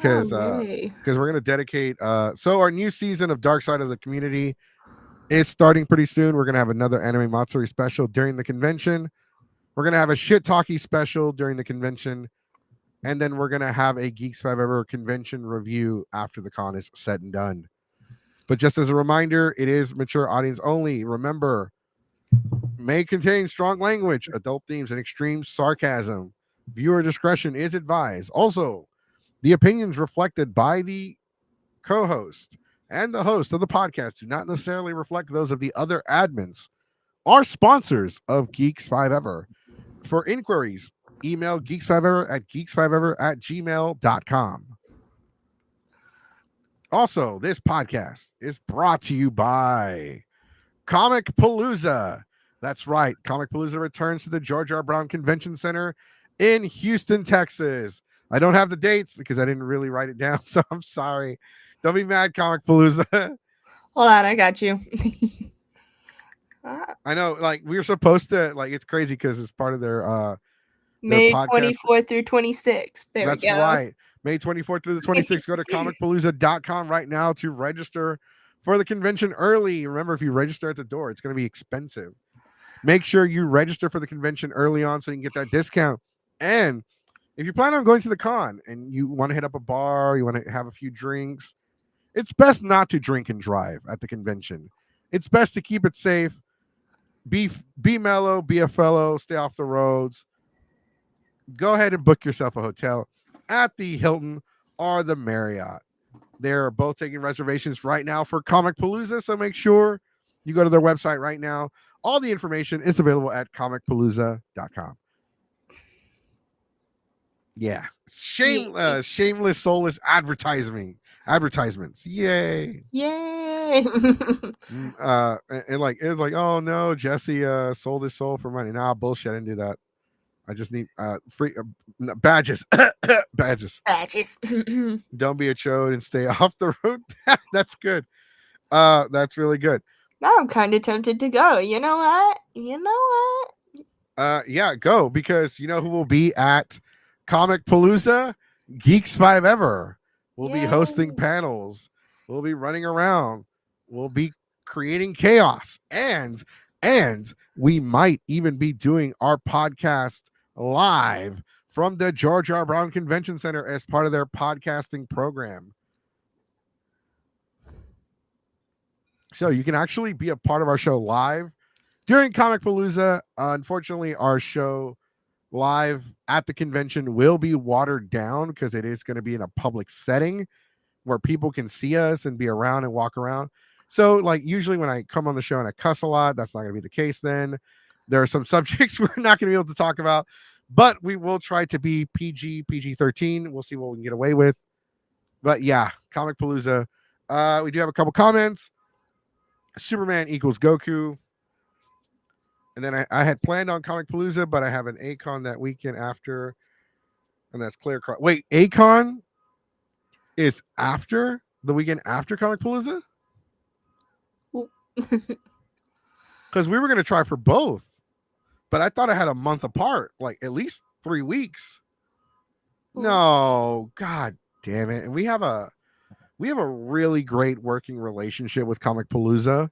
B: Oh,
A: because
B: yay.
A: we're gonna dedicate. So our new season of Dark Side of the Community is starting pretty soon. We're gonna have another Anime Matsuri special during the convention. We're gonna have a shit talkie special during the convention, and then we're gonna have a Geeks Five Ever convention review after the con is said and done. But just as a reminder, it is mature audience only. Remember, may contain strong language, adult themes, and extreme sarcasm. Viewer discretion is advised. Also, the opinions reflected by the co host and the host of the podcast do not necessarily reflect those of the other admins or sponsors of Geeks 5 Ever. For inquiries, email geeks5ever at geeks5ever at gmail.com. Also, this podcast is brought to you by Comic Palooza. That's right. Comic Palooza returns to the George R. Brown Convention Center in Houston, Texas. I don't have the dates because I didn't really write it down, so I'm sorry. Don't be mad, Comic Palooza.
B: Hold on, I got you. Ah,
A: I know, like we were supposed to, like it's crazy because it's part of their
B: May
A: podcast.
B: 24th through 26th. There we
A: That's
B: go.
A: right. May 24th through the 26th. Go to comicpalooza.com right now to register for the convention early. Remember, if you register at the door, it's going to be expensive. Make sure you register for the convention early on so you can get that discount. And if you plan on going to the con and you want to hit up a bar, you want to have a few drinks, it's best not to drink and drive at the convention. It's best to keep it safe. Be mellow, be a fellow, stay off the roads. Go ahead and book yourself a hotel at the Hilton or the Marriott. They're both taking reservations right now for Comic Palooza, so make sure you go to their website right now. All the information is available at comicpalooza.com. Yeah.
B: Yay.
A: Shameless, soulless advertisements. Yay.
B: Yay.
A: And like it's like, oh no, Jesse sold his soul for money. Nah, bullshit. I didn't do that. I just need free badges. Badges.
B: Badges.
A: Don't be a chode and stay off the road. That's good. That's really good.
B: Now I'm kind of tempted to go. You know what?
A: Yeah, go because you know who will be at Comic Palooza? Geeks Five Ever. We'll be hosting
B: Yay.
A: panels. We'll be running around. We'll be creating chaos, and we might even be doing our podcast live from the George R. Brown Convention Center as part of their podcasting program. So you can actually be a part of our show live during Comic Palooza. Unfortunately, our show live at the convention will be watered down because it is going to be in a public setting where people can see us and be around and walk around. So, like, usually when I come on the show and I cuss a lot, that's not going to be the case then. There are some subjects we're not going to be able to talk about, but we will try to be PG 13. We'll see what we can get away with. But yeah, Comic Palooza. We do have a couple comments. Superman equals Goku. And then I had planned on Comic Palooza, but I have an Acon that weekend after, and that's Clear Cross. Wait, Acon is after the weekend after Comic Palooza? Because we were going to try for both, but I thought I had a month apart, like at least 3 weeks. No, God damn it! And we have a really great working relationship with Comic Palooza.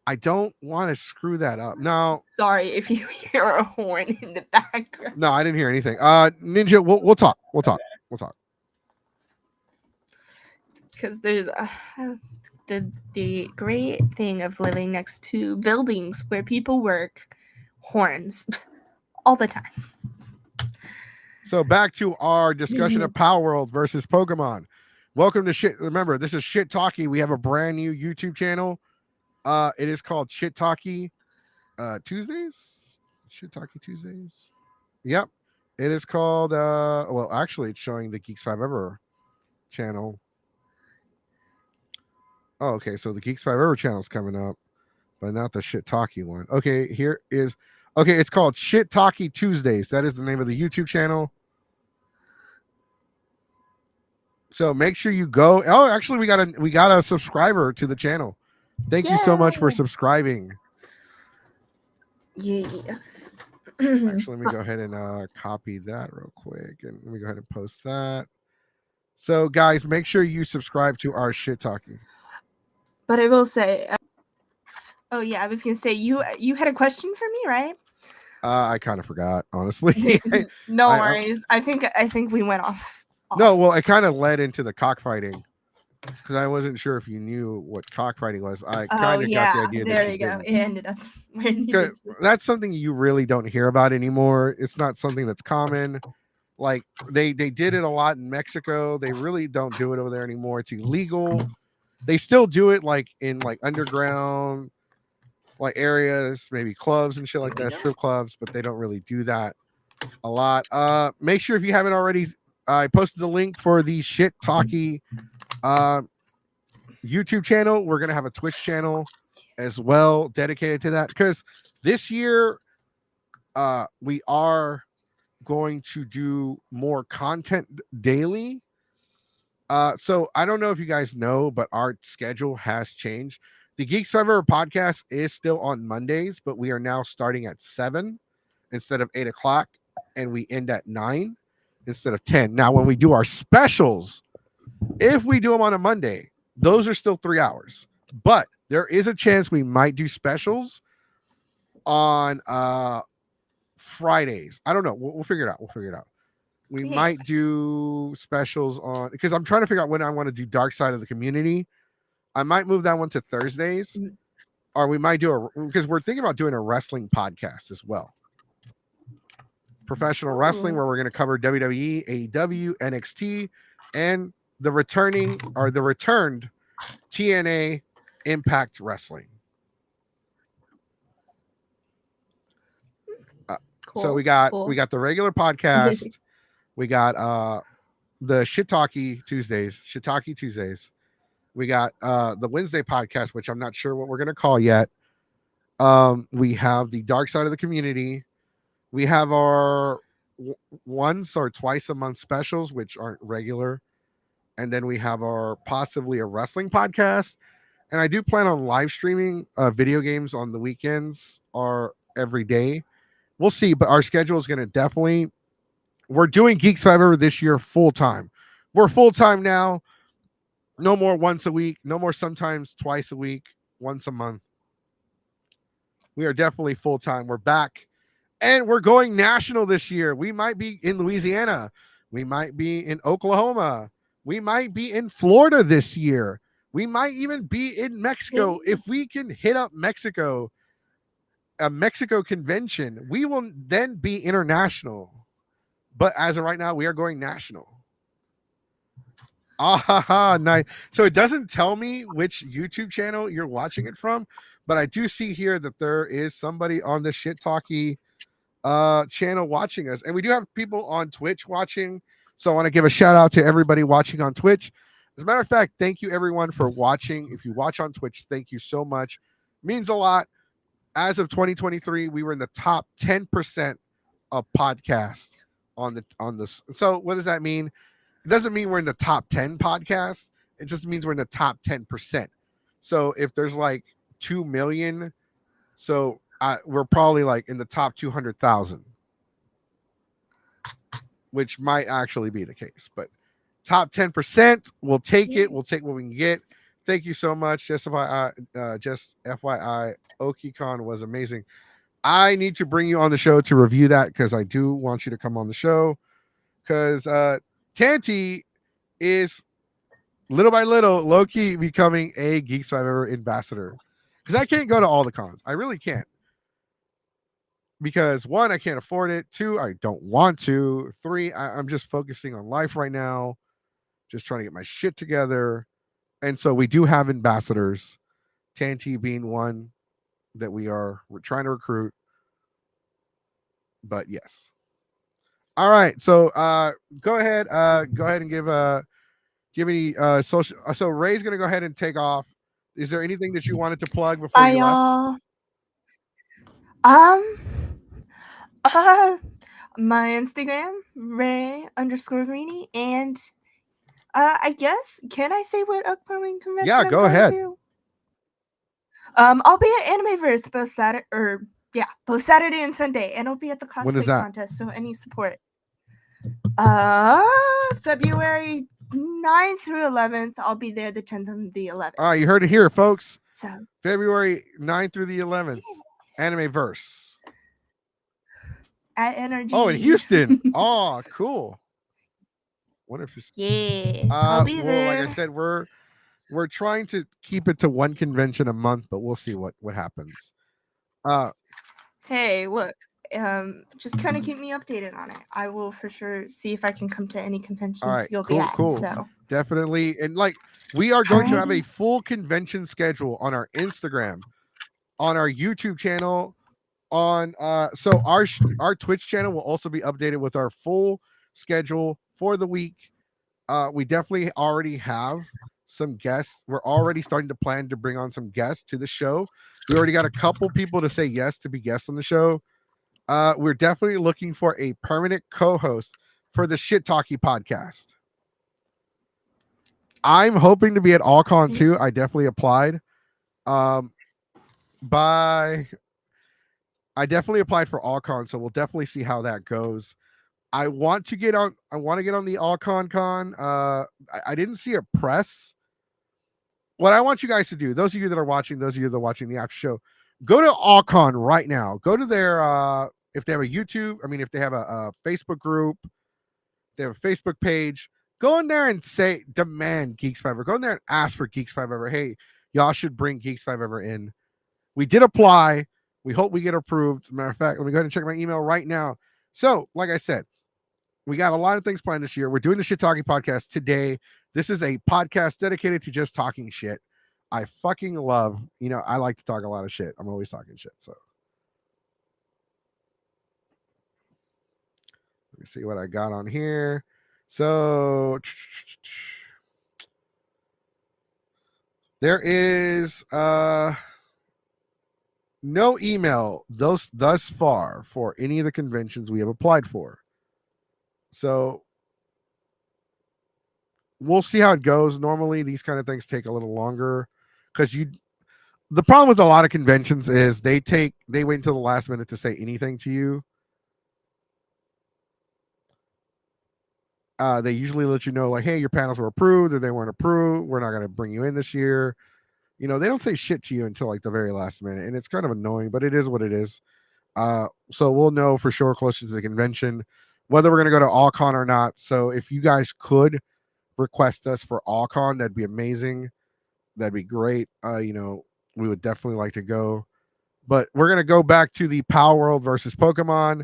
A: I don't want to screw that up. No.
B: Sorry if you hear a horn in the background.
A: No, I didn't hear anything. Ninja, we'll talk. We'll talk. We'll talk.
B: Because there's the great thing of living next to buildings where people work, horns all the time.
A: So back to our discussion of Palworld versus Pokemon. Welcome to Shit. Remember, this is Shit Talkie. We have a brand new YouTube channel. It is called Shit Talkie Tuesdays. Shit Talkie Tuesdays. Yep. It is called well, actually it's showing the Geeks 5 Ever channel. Oh, okay. So the Geeks 5 Ever channel is coming up, but not the Shit Talkie one. Okay, here is it's called Shit Talkie Tuesdays. That is the name of the YouTube channel. So make sure you go. Oh, actually, we got a subscriber to the channel. Thank you so much for subscribing.
B: Yeah.
A: Actually, let me go ahead and copy that real quick, and let me go ahead and post that. So, guys, make sure you subscribe to our Shit Talking.
B: But I will say, oh yeah, I was gonna say you had a question for me, right?
A: I kind of forgot, honestly.
B: No worries. I think we went off.
A: No, well, I kind of led into the cockfighting because I wasn't sure if you knew what cockfighting was. I kind of got the idea
B: there
A: that
B: you go. It ended up where it needed to.
A: That's something you really don't hear about anymore. It's not something that's common. Like they did it a lot in Mexico. They really don't do it over there anymore. It's illegal. They still do it like in like underground like areas, maybe clubs and shit like that, strip clubs, but they don't really do that a lot. Make sure if you haven't already, I posted the link for the Shit Talkie YouTube channel. We're gonna have a Twitch channel as well dedicated to that because this year we are going to do more content daily. So I don't know if you guys know, but our schedule has changed. The Geek Survivor podcast is still on Mondays, but we are now starting at 7 instead of 8 o'clock, and we end at 9 instead of 10. Now, when we do our specials, if we do them on a Monday, those are still 3 hours. But there is a chance we might do specials on Fridays. I don't know. We'll figure it out. We might do specials on because I'm trying to figure out when I want to do Dark Side of the Community. I might move that one to Thursdays, or we might do because we're thinking about doing a wrestling podcast as well. Professional wrestling, where we're going to cover WWE, AEW, NXT, and the returned TNA Impact Wrestling. Cool. So we got the regular podcast. We got the Shit Talkie Tuesdays. We got the Wednesday podcast, which I'm not sure what we're gonna call yet. We have the Dark Side of the Community. We have our once or twice a month specials, which aren't regular. And then we have our possibly a wrestling podcast. And I do plan on live streaming video games on the weekends or every day. We'll see, but our schedule is going to definitely. We're doing Geeks Forever this year full time. We're full time now. No more once a week. No more sometimes twice a week, once a month. We are definitely full time. We're back. And we're going national this year. We might be in Louisiana. We might be in Oklahoma. We might be in Florida this year. We might even be in Mexico. If we can hit up Mexico, a Mexico convention, we will then be international. But as of right now, we are going national. Nice. So it doesn't tell me which YouTube channel you're watching it from, But I do see here that there is somebody on the Shit Talkie channel watching us, and we do have people on Twitch watching. So I want to give a shout out to everybody watching on Twitch. As a matter of fact, thank you everyone for watching. If you watch on Twitch, thank you so much. Means a lot. As of 2023, we were in the top 10% of podcasts on this. So what does that mean? It doesn't mean we're in the top 10 podcasts. It just means we're in the top 10%. So if there's like 2 million, so we're probably like in the top 200,000, which might actually be the case. But top 10%, we'll take it. We'll take what we can get. Thank you so much. Just FYI, OkiCon was amazing. I need to bring you on the show to review that because I do want you to come on the show because Tanty is little by little, low key becoming a Geek Survivor ambassador. Because I can't go to all the cons. I really can't. Because one, I can't afford it. Two, I don't want to. Three, I'm just focusing on life right now, just trying to get my shit together. And so we do have ambassadors, Tanty being one that we're trying to recruit. But yes. All right. So go ahead and give any social. So Ray's gonna go ahead and take off. Is there anything that you wanted to plug before
B: Bye,
A: you left?
B: y'all. Um, uh, my Instagram, Ray_Greeny, and I guess, can I say what upcoming convention
A: Yeah,
B: I'm
A: go
B: going
A: ahead.
B: to? I'll be at Animeverse both Saturday and Sunday, and I'll be at the
A: When is
B: cosplay
A: that?
B: contest. So any support. February 9th through 11th. I'll be there the 10th and the 11th.
A: All right, you heard it here, folks.
B: So
A: February 9th through the 11th, Animeverse.
B: At Energy.
A: Oh, in Houston. Oh, cool. What if it's
B: I'll be there.
A: Like I said, we're trying to keep it to one convention a month, but we'll see what happens.
B: Hey, look, just kind of keep me updated on it. I will for sure see if I can come to any conventions
A: all right,
B: you'll be at.
A: cool.
B: So
A: Definitely, and like we are going to have a full convention schedule on our Instagram, on our YouTube channel, on so our Twitch channel will also be updated with our full schedule for the week. We definitely already have some guests. We're already starting to plan to bring on some guests to the show. We already got a couple people to say yes to be guests on the show. We're definitely looking for a permanent co-host for the Shit Talkie podcast. I'm hoping to be at AllCon too. I definitely applied. I definitely applied for AllCon, so we'll definitely see how that goes. I want to get on the AllCon con. I didn't see a press. What I want you guys to do, those of you that are watching the after show, go to AllCon right now. Go to their if they have a YouTube, if they have a Facebook group, they have a Facebook page, go in there and say demand Geeks 5 Ever. Go in there and ask for Geeks 5 Ever. Hey, y'all should bring Geeks 5 Ever in. We did apply. We hope we get approved. As a matter of fact, let me go ahead and check my email right now. So, like I said, we got a lot of things planned this year. We're doing the Shit Talking podcast today. This is a podcast dedicated to just talking shit. I fucking love, I like to talk a lot of shit. I'm always talking shit. So let me see what I got on here. So there is no email thus far for any of the conventions we have applied for. So we'll see how it goes. Normally, these kind of things take a little longer because the problem with a lot of conventions is they wait until the last minute to say anything to you. They usually let you know, like, hey, your panels were approved or they weren't approved. We're not going to bring you in this year. They don't say shit to you until like the very last minute, and it's kind of annoying, but it is what it is. So we'll know for sure closer to the convention whether we're going to go to AllCon or not. So if you guys could request us for AllCon, that'd be amazing. That'd be great. We would definitely like to go. But we're going to go back to the Palworld versus Pokemon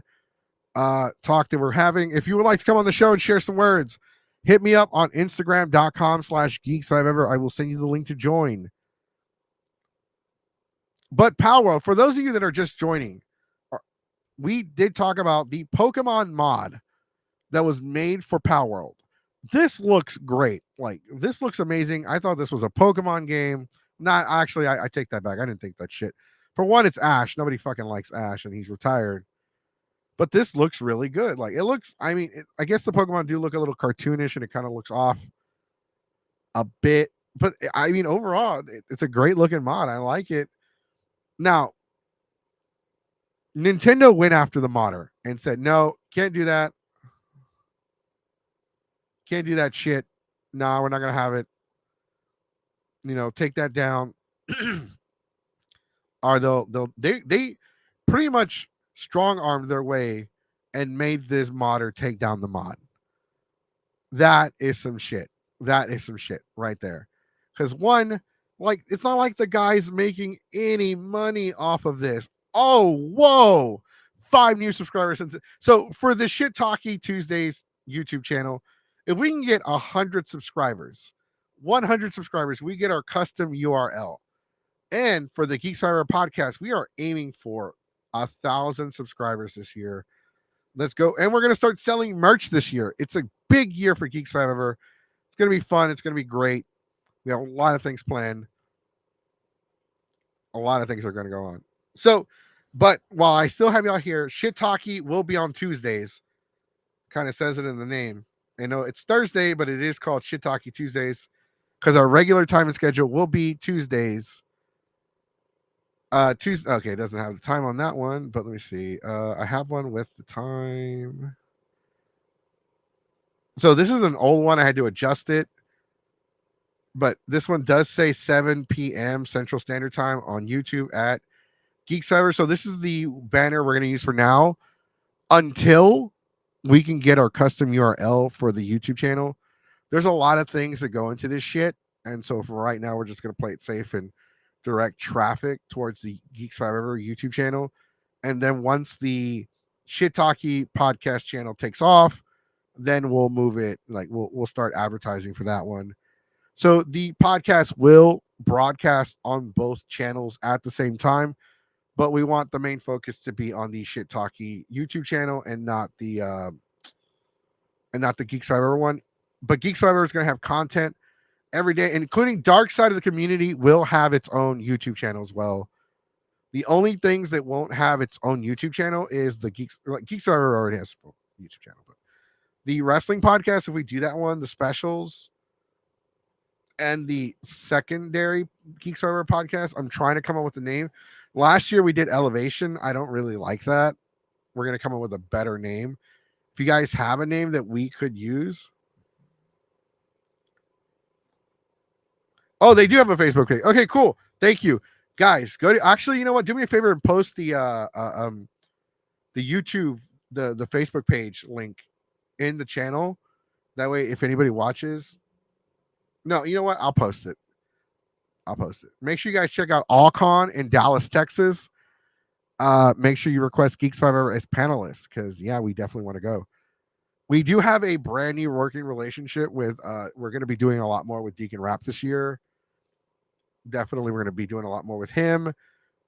A: talk that we're having. If you would like to come on the show and share some words, hit me up on Instagram.com/geeks5ever. I will send you the link to join. But Palworld, for those of you that are just joining, we did talk about the Pokemon mod that was made for Palworld. This looks great. Like, this looks amazing. I thought this was a Pokemon game. Not actually, I take that back. I didn't think that shit. For one, it's Ash. Nobody fucking likes Ash, and he's retired. But this looks really good. Like, it looks, I mean, I guess the Pokemon do look a little cartoonish and it kind of looks off a bit. But I mean, overall, it's a great looking mod. I like it. Now, Nintendo went after the modder and said, no, can't do that. Can't do that shit. No, we're not going to have it. Take that down. Or they pretty much strong armed their way and made this modder take down the mod. That is some shit. That is some shit right there. Because one, like, it's not like the guy's making any money off of this. Oh, whoa. 5 new subscribers. So for the Shit Talkie Tuesdays YouTube channel, if we can get 100 subscribers, 100 subscribers, we get our custom URL. And for the Geek Survivor podcast, we are aiming for 1,000 subscribers this year. Let's go. And we're going to start selling merch this year. It's a big year for Geek Survivor. It's going to be fun. It's going to be great. We have a lot of things planned. A lot of things are going to go on. So, but while I still have y'all here, Shit Talkie will be on Tuesdays. Kind of says it in the name. I know it's Thursday, but it is called Shit Talkie Tuesdays because our regular time and schedule will be Tuesdays. Tuesday. Okay, it doesn't have the time on that one, but let me see. I have one with the time. So this is an old one. I had to adjust it, but this one does say 7 p.m. Central Standard Time on YouTube at Geek Survivor. So this is the banner we're going to use for now until we can get our custom URL for the YouTube channel. There's a lot of things that go into this shit, and so for right now, we're just going to play it safe and direct traffic towards the Geek Survivor YouTube channel. And then once the Shit Talkie podcast channel takes off, then we'll move it. Like we'll start advertising for that one. So the podcast will broadcast on both channels at the same time, but we want the main focus to be on the Shit Talkie YouTube channel and not the Geek Survivor one. But Geek Survivor is going to have content every day, including Dark Side of the Community will have its own YouTube channel as well. The only things that won't have its own YouTube channel is the Geek Survivor already has a YouTube channel, but the wrestling podcast, if we do that one, the specials and the secondary Geek Survivor podcast, I'm trying to come up with a name. Last year we did Elevation. I don't really like that. We're going to come up with a better name. If you guys have a name that we could use. Oh, they do have a Facebook page. Okay, cool. Thank you. Guys, go to actually, you know what? Do me a favor and post the YouTube, the Facebook page link in the channel. That way, if anybody watches. No, you know what? I'll post it. Make sure you guys check out AllCon in Dallas, Texas. Make sure you request Geek Survivor as panelists because yeah, we definitely want to go. We do have a brand new working relationship with we're going to be doing a lot more with Deacon Rap this year. Definitely we're going to be doing a lot more with him.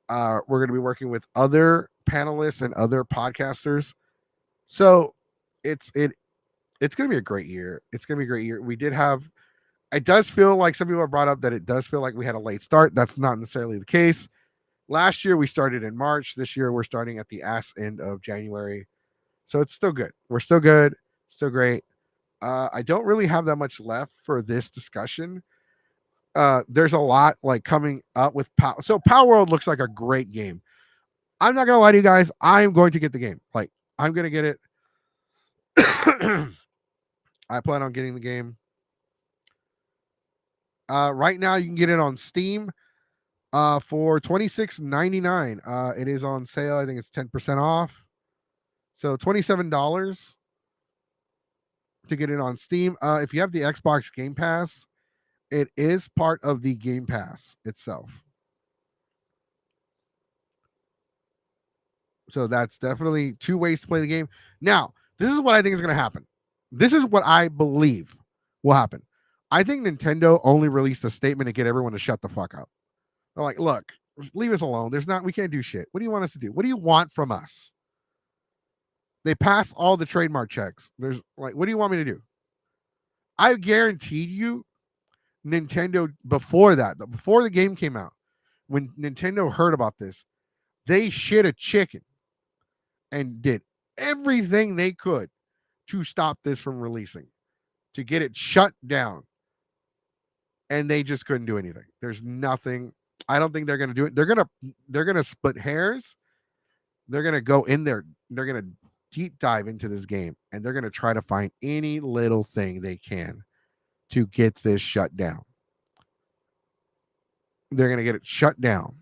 A: We're going to be working with other panelists and other podcasters. So it's going to be a great year. It's going to be a great year. We did have it does feel like some people have brought up that it does feel like we had a late start. That's not necessarily the case. Last year we started in March. This year we're starting at the ass end of January. So it's still good. We're still good. Still great. I don't really have that much left for this discussion. There's a lot like coming up with so Palworld looks like a great game. I'm not gonna lie to you guys. I'm going to get the game. Like I'm gonna get it. I plan on getting the game. Right now you can get it on Steam for $26.99. It is on sale. I think it's 10% off. So $27 to get it on Steam. If you have the Xbox Game Pass, it is part of the Game Pass itself. So that's definitely 2 ways to play the game. Now, this is what I think is going to happen. This is what I believe will happen. I think Nintendo only released a statement to get everyone to shut the fuck up. They're like, look, Leave us alone. We can't do shit. What do you want us to do? What do you want from us? They passed all the trademark checks. There's like, what do you want me to do? I guaranteed you Nintendo before that, before the game came out, when Nintendo heard about this, they shit a chicken and did everything they could to stop this from releasing, to get it shut down. And they just couldn't do anything. There's nothing. I don't think they're gonna do it. They're gonna split hairs. They're gonna go in there. They're gonna deep dive into this game and they're gonna try to find any little thing they can to get this shut down. They're gonna get it shut down.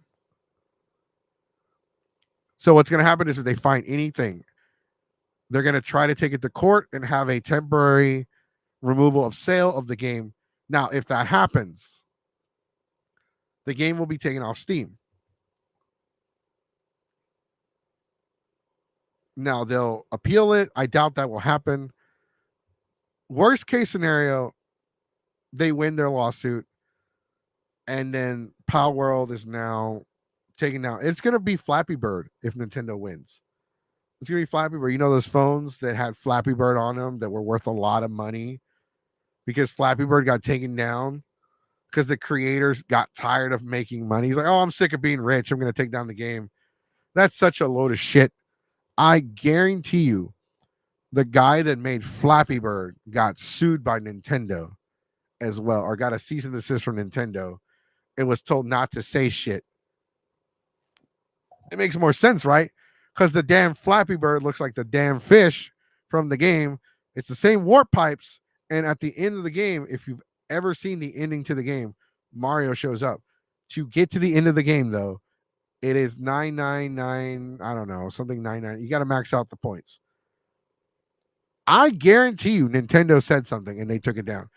A: So what's gonna happen is if they find anything, they're gonna try to take it to court and have a temporary removal of sale of the game. Now, if that happens, the game will be taken off Steam. Now, they'll appeal it. I doubt that will happen. Worst case scenario, they win their lawsuit, and then Palworld is now taken down. It's going to be Flappy Bird if Nintendo wins. It's going to be Flappy Bird. You know those phones that had Flappy Bird on them that were worth a lot of money because Flappy Bird got taken down because the creators got tired of making money. He's like, oh, I'm sick of being rich. I'm going to take down the game. That's such a load of shit. I guarantee you the guy that made Flappy Bird got sued by Nintendo as well, or got a cease and desist from Nintendo and was told not to say shit. It makes more sense, right? Because the damn Flappy Bird looks like the damn fish from the game. It's the same warp pipes. And at the end of the game, if you've ever seen the ending to the game, Mario shows up. To get to the end of the game, though, it is 999, I don't know, something 99. You got to max out the points. I guarantee you Nintendo said something and they took it down.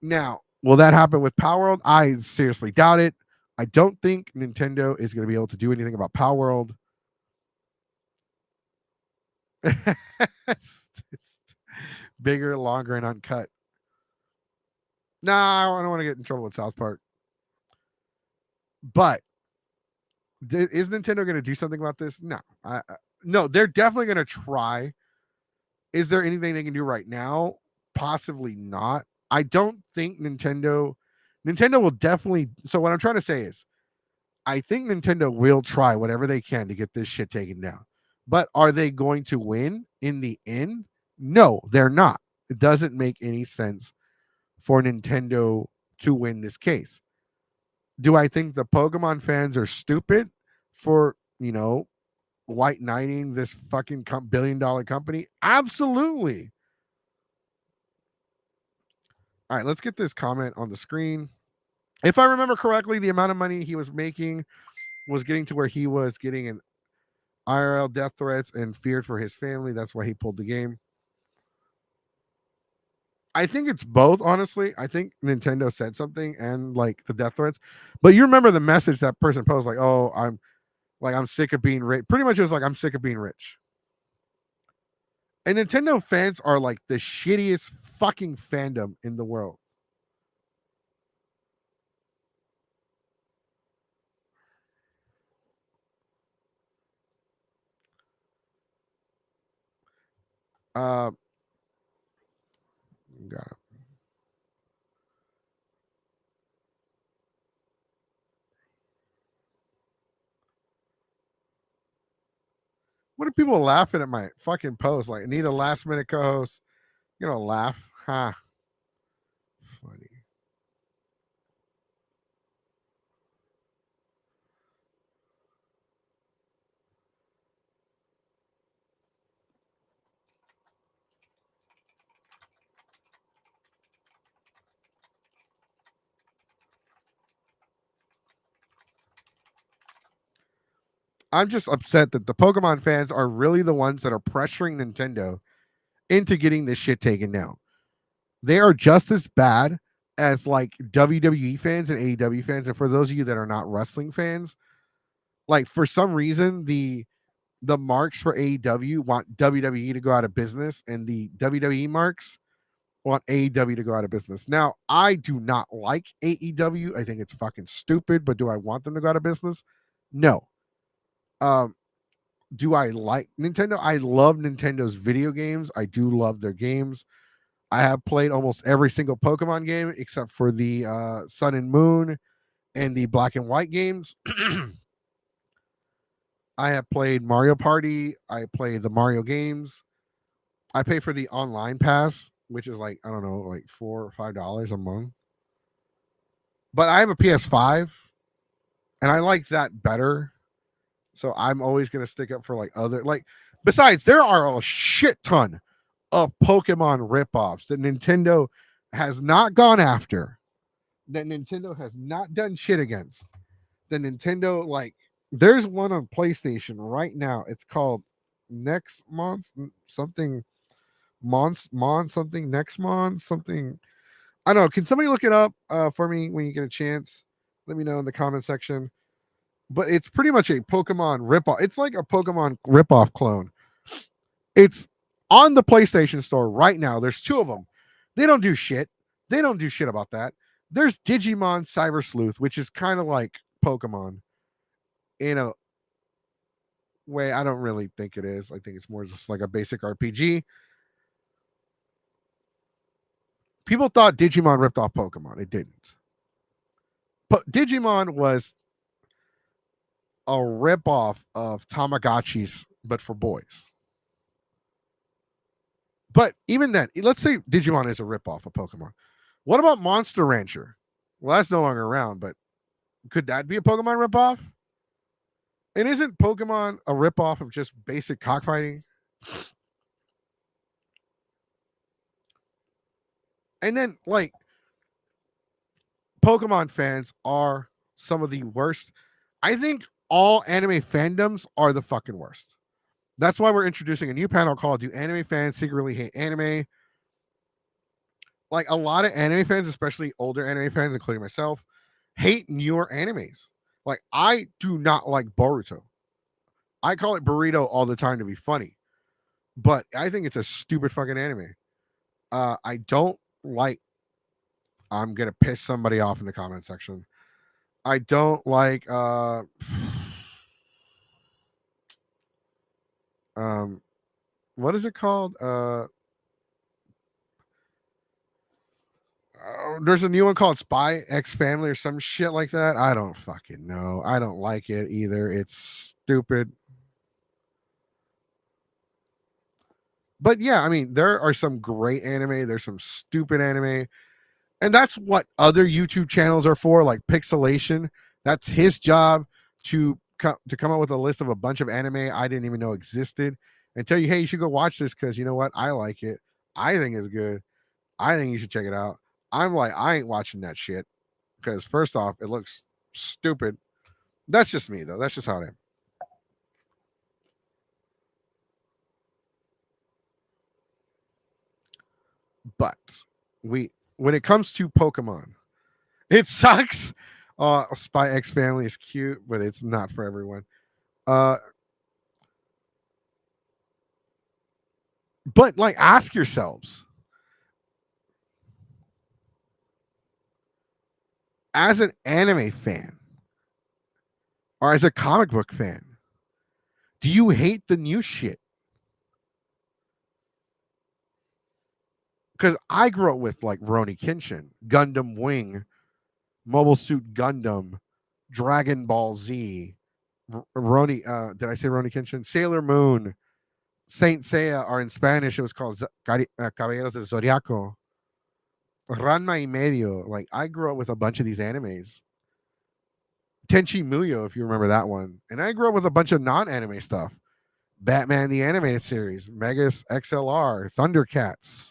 A: Now, will that happen with Palworld? I seriously doubt it. I don't think Nintendo is going to be able to do anything about Palworld. It's bigger, longer, and uncut. Nah, I don't want to get in trouble with South Park. But is Nintendo going to do something about this? No. No, they're definitely going to try. Is there anything they can do right now? Possibly not. I don't think Nintendo will definitely. So what I'm trying to say is, I think Nintendo will try whatever they can to get this shit taken down. But are they going to win in the end? No, they're not. It doesn't make any sense for Nintendo to win this case. Do I think the Pokemon fans are stupid for, white knighting this fucking billion-dollar company? Absolutely. All right, let's get this comment on the screen. If I remember correctly, the amount of money he was making was getting to where he was getting an IRL death threats and feared for his family. That's why he pulled the game. I think it's both, honestly. I think Nintendo said something and like the death threats. But you remember the message that person posted, like, oh, I'm sick of being rich. Pretty much it was like, I'm sick of being rich. And Nintendo fans are like the shittiest fucking fandom in the world. Got it. What are people laughing at my fucking post? Like, I need a last minute co-host. You know, laugh. Ha. Funny. I'm just upset that the Pokemon fans are really the ones that are pressuring Nintendo into getting this shit taken down. They are just as bad as like WWE fans and AEW fans. And for those of you that are not wrestling fans, like for some reason the marks for AEW want WWE to go out of business, and the WWE marks want AEW to go out of business. Now, I do not like AEW. I think it's fucking stupid, but do I want them to go out of business? No. Um, do I like Nintendo? I love Nintendo's video games. I do love their games. I have played almost every single Pokemon game except for the Sun and Moon and the Black and White games. I have played Mario Party. I play the Mario games. I pay for the online pass, which is like, I don't know, like $4 or $5 a month. But I have a PS5 and I like that better. So I'm always gonna stick up for like other like besides, there are a shit ton of Pokemon ripoffs that Nintendo has not gone after, that Nintendo has not done shit against. The Nintendo, like, there's one on PlayStation right now. It's called Next Month something something next month something. I don't know. Can somebody look it up for me when you get a chance? Let me know in the comment section. But it's pretty much a Pokemon ripoff. It's like a Pokemon ripoff clone. It's on the PlayStation Store right now. There's two of them. They don't do shit. They don't do shit about that. There's Digimon Cyber Sleuth, which is kind of like Pokemon in a way. I don't really think it is. I think it's more just like a basic RPG. People thought Digimon ripped off Pokemon. It didn't. But Digimon was a ripoff of Tamagotchis, but for boys. But even then, let's say Digimon is a ripoff of Pokemon. What about Monster Rancher? Well, that's no longer around, but could that be a Pokemon ripoff? And isn't Pokemon a ripoff of just basic cockfighting? And then, like, Pokemon fans are some of the worst. I think all anime fandoms are the fucking worst. That's why we're introducing a new panel called Do Anime Fans Secretly Hate Anime? Like, a lot of anime fans, especially older anime fans, including myself, hate newer animes. Like, I do not like Boruto. I call it burrito all the time to be funny, but I think it's a stupid fucking anime. I don't like. I'm gonna piss somebody off in the comment section. I don't like. Um, what is it called? There's a new one called Spy X Family or some shit like that. I don't fucking know. I don't like it either. It's stupid. But yeah, I mean, there are some great anime. There's some stupid anime. And that's what other YouTube channels are for, like Pixelation. That's his job to come up with a list of a bunch of anime I didn't even know existed and tell you, hey, you should go watch this because you know what? I like it. I think it's good. I think you should check it out. I'm like, I ain't watching that shit because first off, it looks stupid. That's just me though. That's just how I am. But when it comes to Pokemon, it sucks. Spy X Family is cute, but it's not for everyone. Uh, but like, ask yourselves, as an anime fan or as a comic book fan, do you hate the new shit? Because I grew up with like Roni Kenshin, Gundam Wing, Mobile Suit Gundam, Dragon Ball Z, Roni. Did I say Roni Kenshin? Sailor Moon, Saint Seiya, or in Spanish it was called Caballeros del Zodiaco, Ranma y Medio. Like, I grew up with a bunch of these animes. Tenchi Muyo, if you remember that one. And I grew up with a bunch of non-anime stuff. Batman the Animated Series, Megas XLR, Thundercats.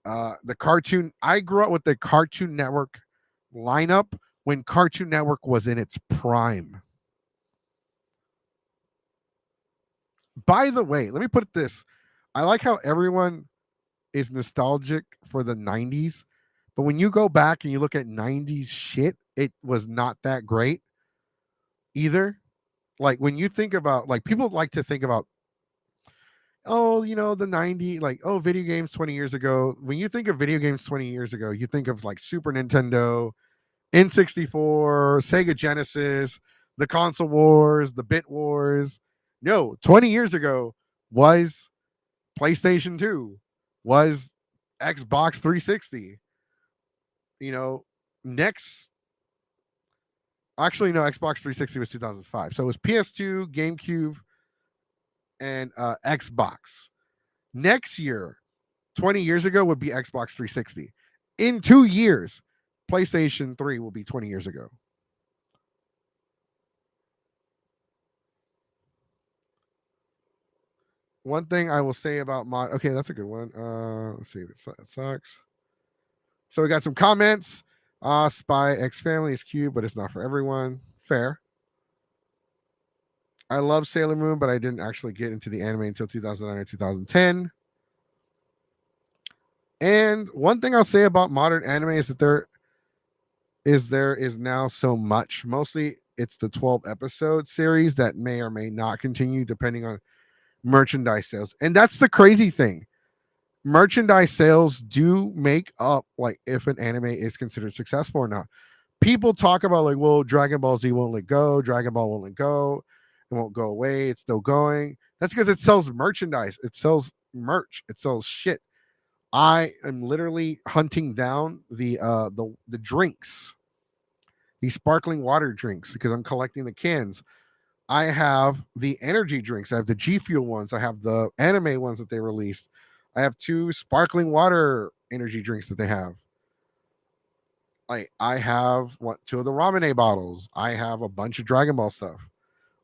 A: The cartoon. I grew up with the Cartoon Network lineup when Cartoon Network was in its prime. By the way, let me put it this. I like how everyone is nostalgic for the 90s, but when you go back and you look at 90s shit, it was not that great either. Like, when you think about, like, people like to think about oh, the 90, like, oh, video games 20 years ago. When you think of video games 20 years ago, you think of like Super Nintendo, N64, Sega Genesis, the console wars, the bit wars. No, 20 years ago was PlayStation 2, was Xbox 360. You know, next, actually, no, Xbox 360 was 2005. So it was PS2, GameCube, and Xbox. Next year, 20 years ago, would be Xbox 360. In 2 years, PlayStation 3 will be 20 years ago. One thing I will say about mod. Okay, that's a good one. Let's see if it sucks. So we got some comments. Spy X Family is cute, but it's not for everyone. Fair. I love Sailor Moon, but I didn't actually get into the anime until 2009 or 2010. And one thing I'll say about modern anime is that there is now so much. Mostly it's the 12 episode series that may or may not continue depending on merchandise sales. And that's the crazy thing. Merchandise sales do make up like if an anime is considered successful or not. People talk about like, well, Dragon Ball Z won't let go, Dragon Ball won't let go, it won't go away, it's still going. That's because it sells merchandise, it sells merch, it sells shit. I am literally hunting down the drinks, these sparkling water drinks, because I'm collecting the cans. I have the energy drinks. I have the G Fuel ones. I have the anime ones that they released. I have two sparkling water energy drinks that they have. I have two of the Ramune bottles. I have a bunch of Dragon Ball stuff.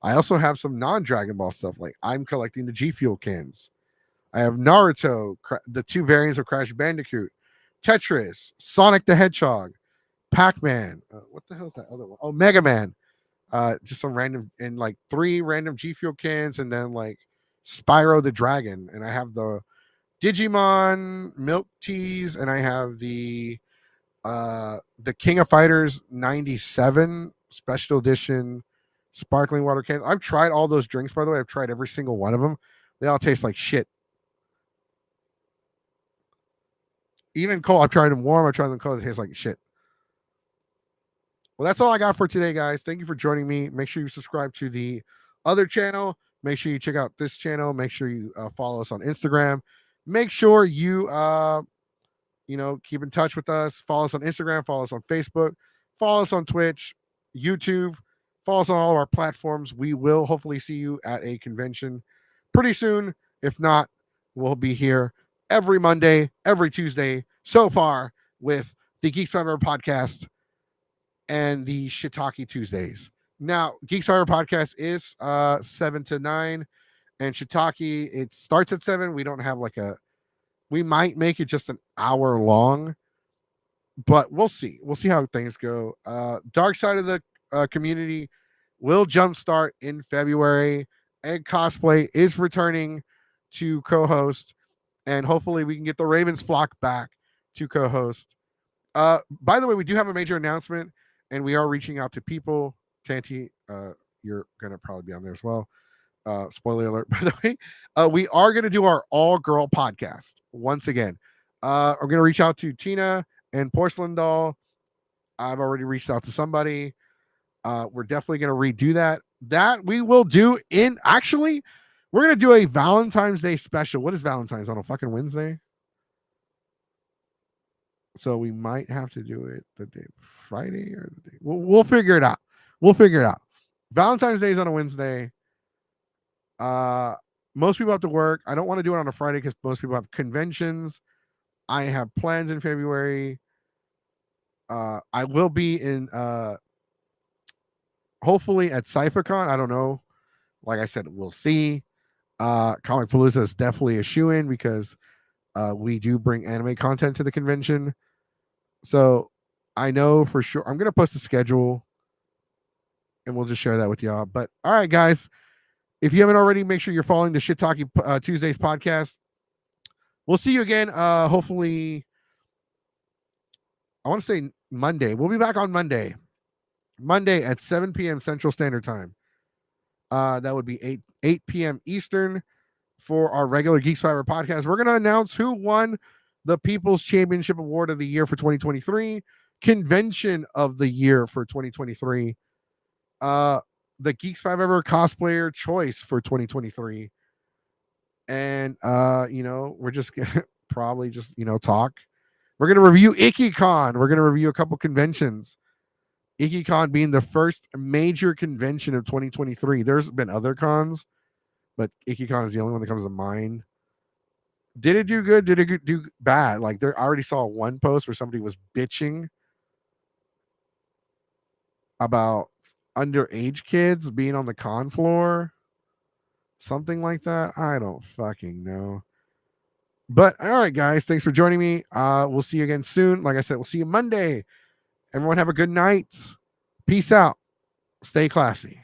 A: I also have some non-Dragon Ball stuff. Like I'm collecting the G Fuel cans. I have Naruto, the two variants of Crash Bandicoot, Tetris, Sonic the Hedgehog, Pac-Man. What the hell is that other one? Oh, Mega Man. Just some random and like three random G Fuel cans, and then like Spyro the Dragon. And I have the Digimon milk teas, and I have the King of Fighters 97 special edition sparkling water cans. I've tried all those drinks, by the way. I've tried every single one of them. They all taste like shit. Even cold, I've tried them warm. I've tried them cold. It tastes like shit. Well, that's all I got for today, guys. Thank you for joining me. Make sure you subscribe to the other channel. Make sure you check out this channel. Make sure you follow us on Instagram. Make sure you keep in touch with us. Follow us on Instagram. Follow us on Facebook. Follow us on Twitch, YouTube. Follow us on all of our platforms. We will hopefully see you at a convention pretty soon. If not, we'll be here every Monday, every Tuesday so far with the Geeks Forever podcast and the Shiitake Tuesdays. Now, Geeks Forever podcast is 7 to 9, and Shiitake, it starts at 7. We don't have we might make it just an hour long, but we'll see. We'll see how things go. Dark Side of the community will jumpstart in February. Egg Cosplay is returning to co-host, and hopefully we can get the Ravens flock back to co-host. By the way, we do have a major announcement, and we are reaching out to people. Tanti, you're gonna probably be on there as well. Spoiler alert, by the way. We are gonna do our all-girl podcast once again. I'm gonna reach out to Tina and Porcelain Doll. I've already reached out to somebody. We're definitely gonna redo that. That we will do in actually, we're gonna do a Valentine's Day special. What is Valentine's on a fucking Wednesday? So we might have to do it the day Friday or the day. We'll figure it out. We'll figure it out. Valentine's Day is on a Wednesday. Most people have to work. I don't want to do it on a Friday because most people have conventions. I have plans in February. I will be in hopefully at CypherCon. I don't know. Like I said, we'll see. Comic Palooza is definitely a shoe-in because we do bring anime content to the convention. So I know for sure I'm gonna post a schedule and we'll just share that with y'all. But all right, guys, if you haven't already, make sure you're following the Shiitake Tuesdays podcast. We'll see you again. Hopefully, I want to say Monday. We'll be back on Monday. Monday at 7 p.m. Central Standard Time. That would be 8 p.m. Eastern. for our regular Geek Survivor podcast, we're going to announce who won the People's Championship Award of the Year for 2023, Convention of the Year for 2023, the Geek Survivor Cosplayer Choice for 2023. And, we're just going to probably just, talk. We're going to review IkiCon. We're going to review a couple conventions. IkiCon being the first major convention of 2023. There's been other cons, but IkiCon is the only one that comes to mind. Did it do good? Did it do bad? Like I already saw one post where somebody was bitching about underage kids being on the con floor. Something like that. I don't fucking know. But all right, guys, thanks for joining me. We'll see you again soon. Like I said, we'll see you Monday. Everyone have a good night. Peace out. Stay classy.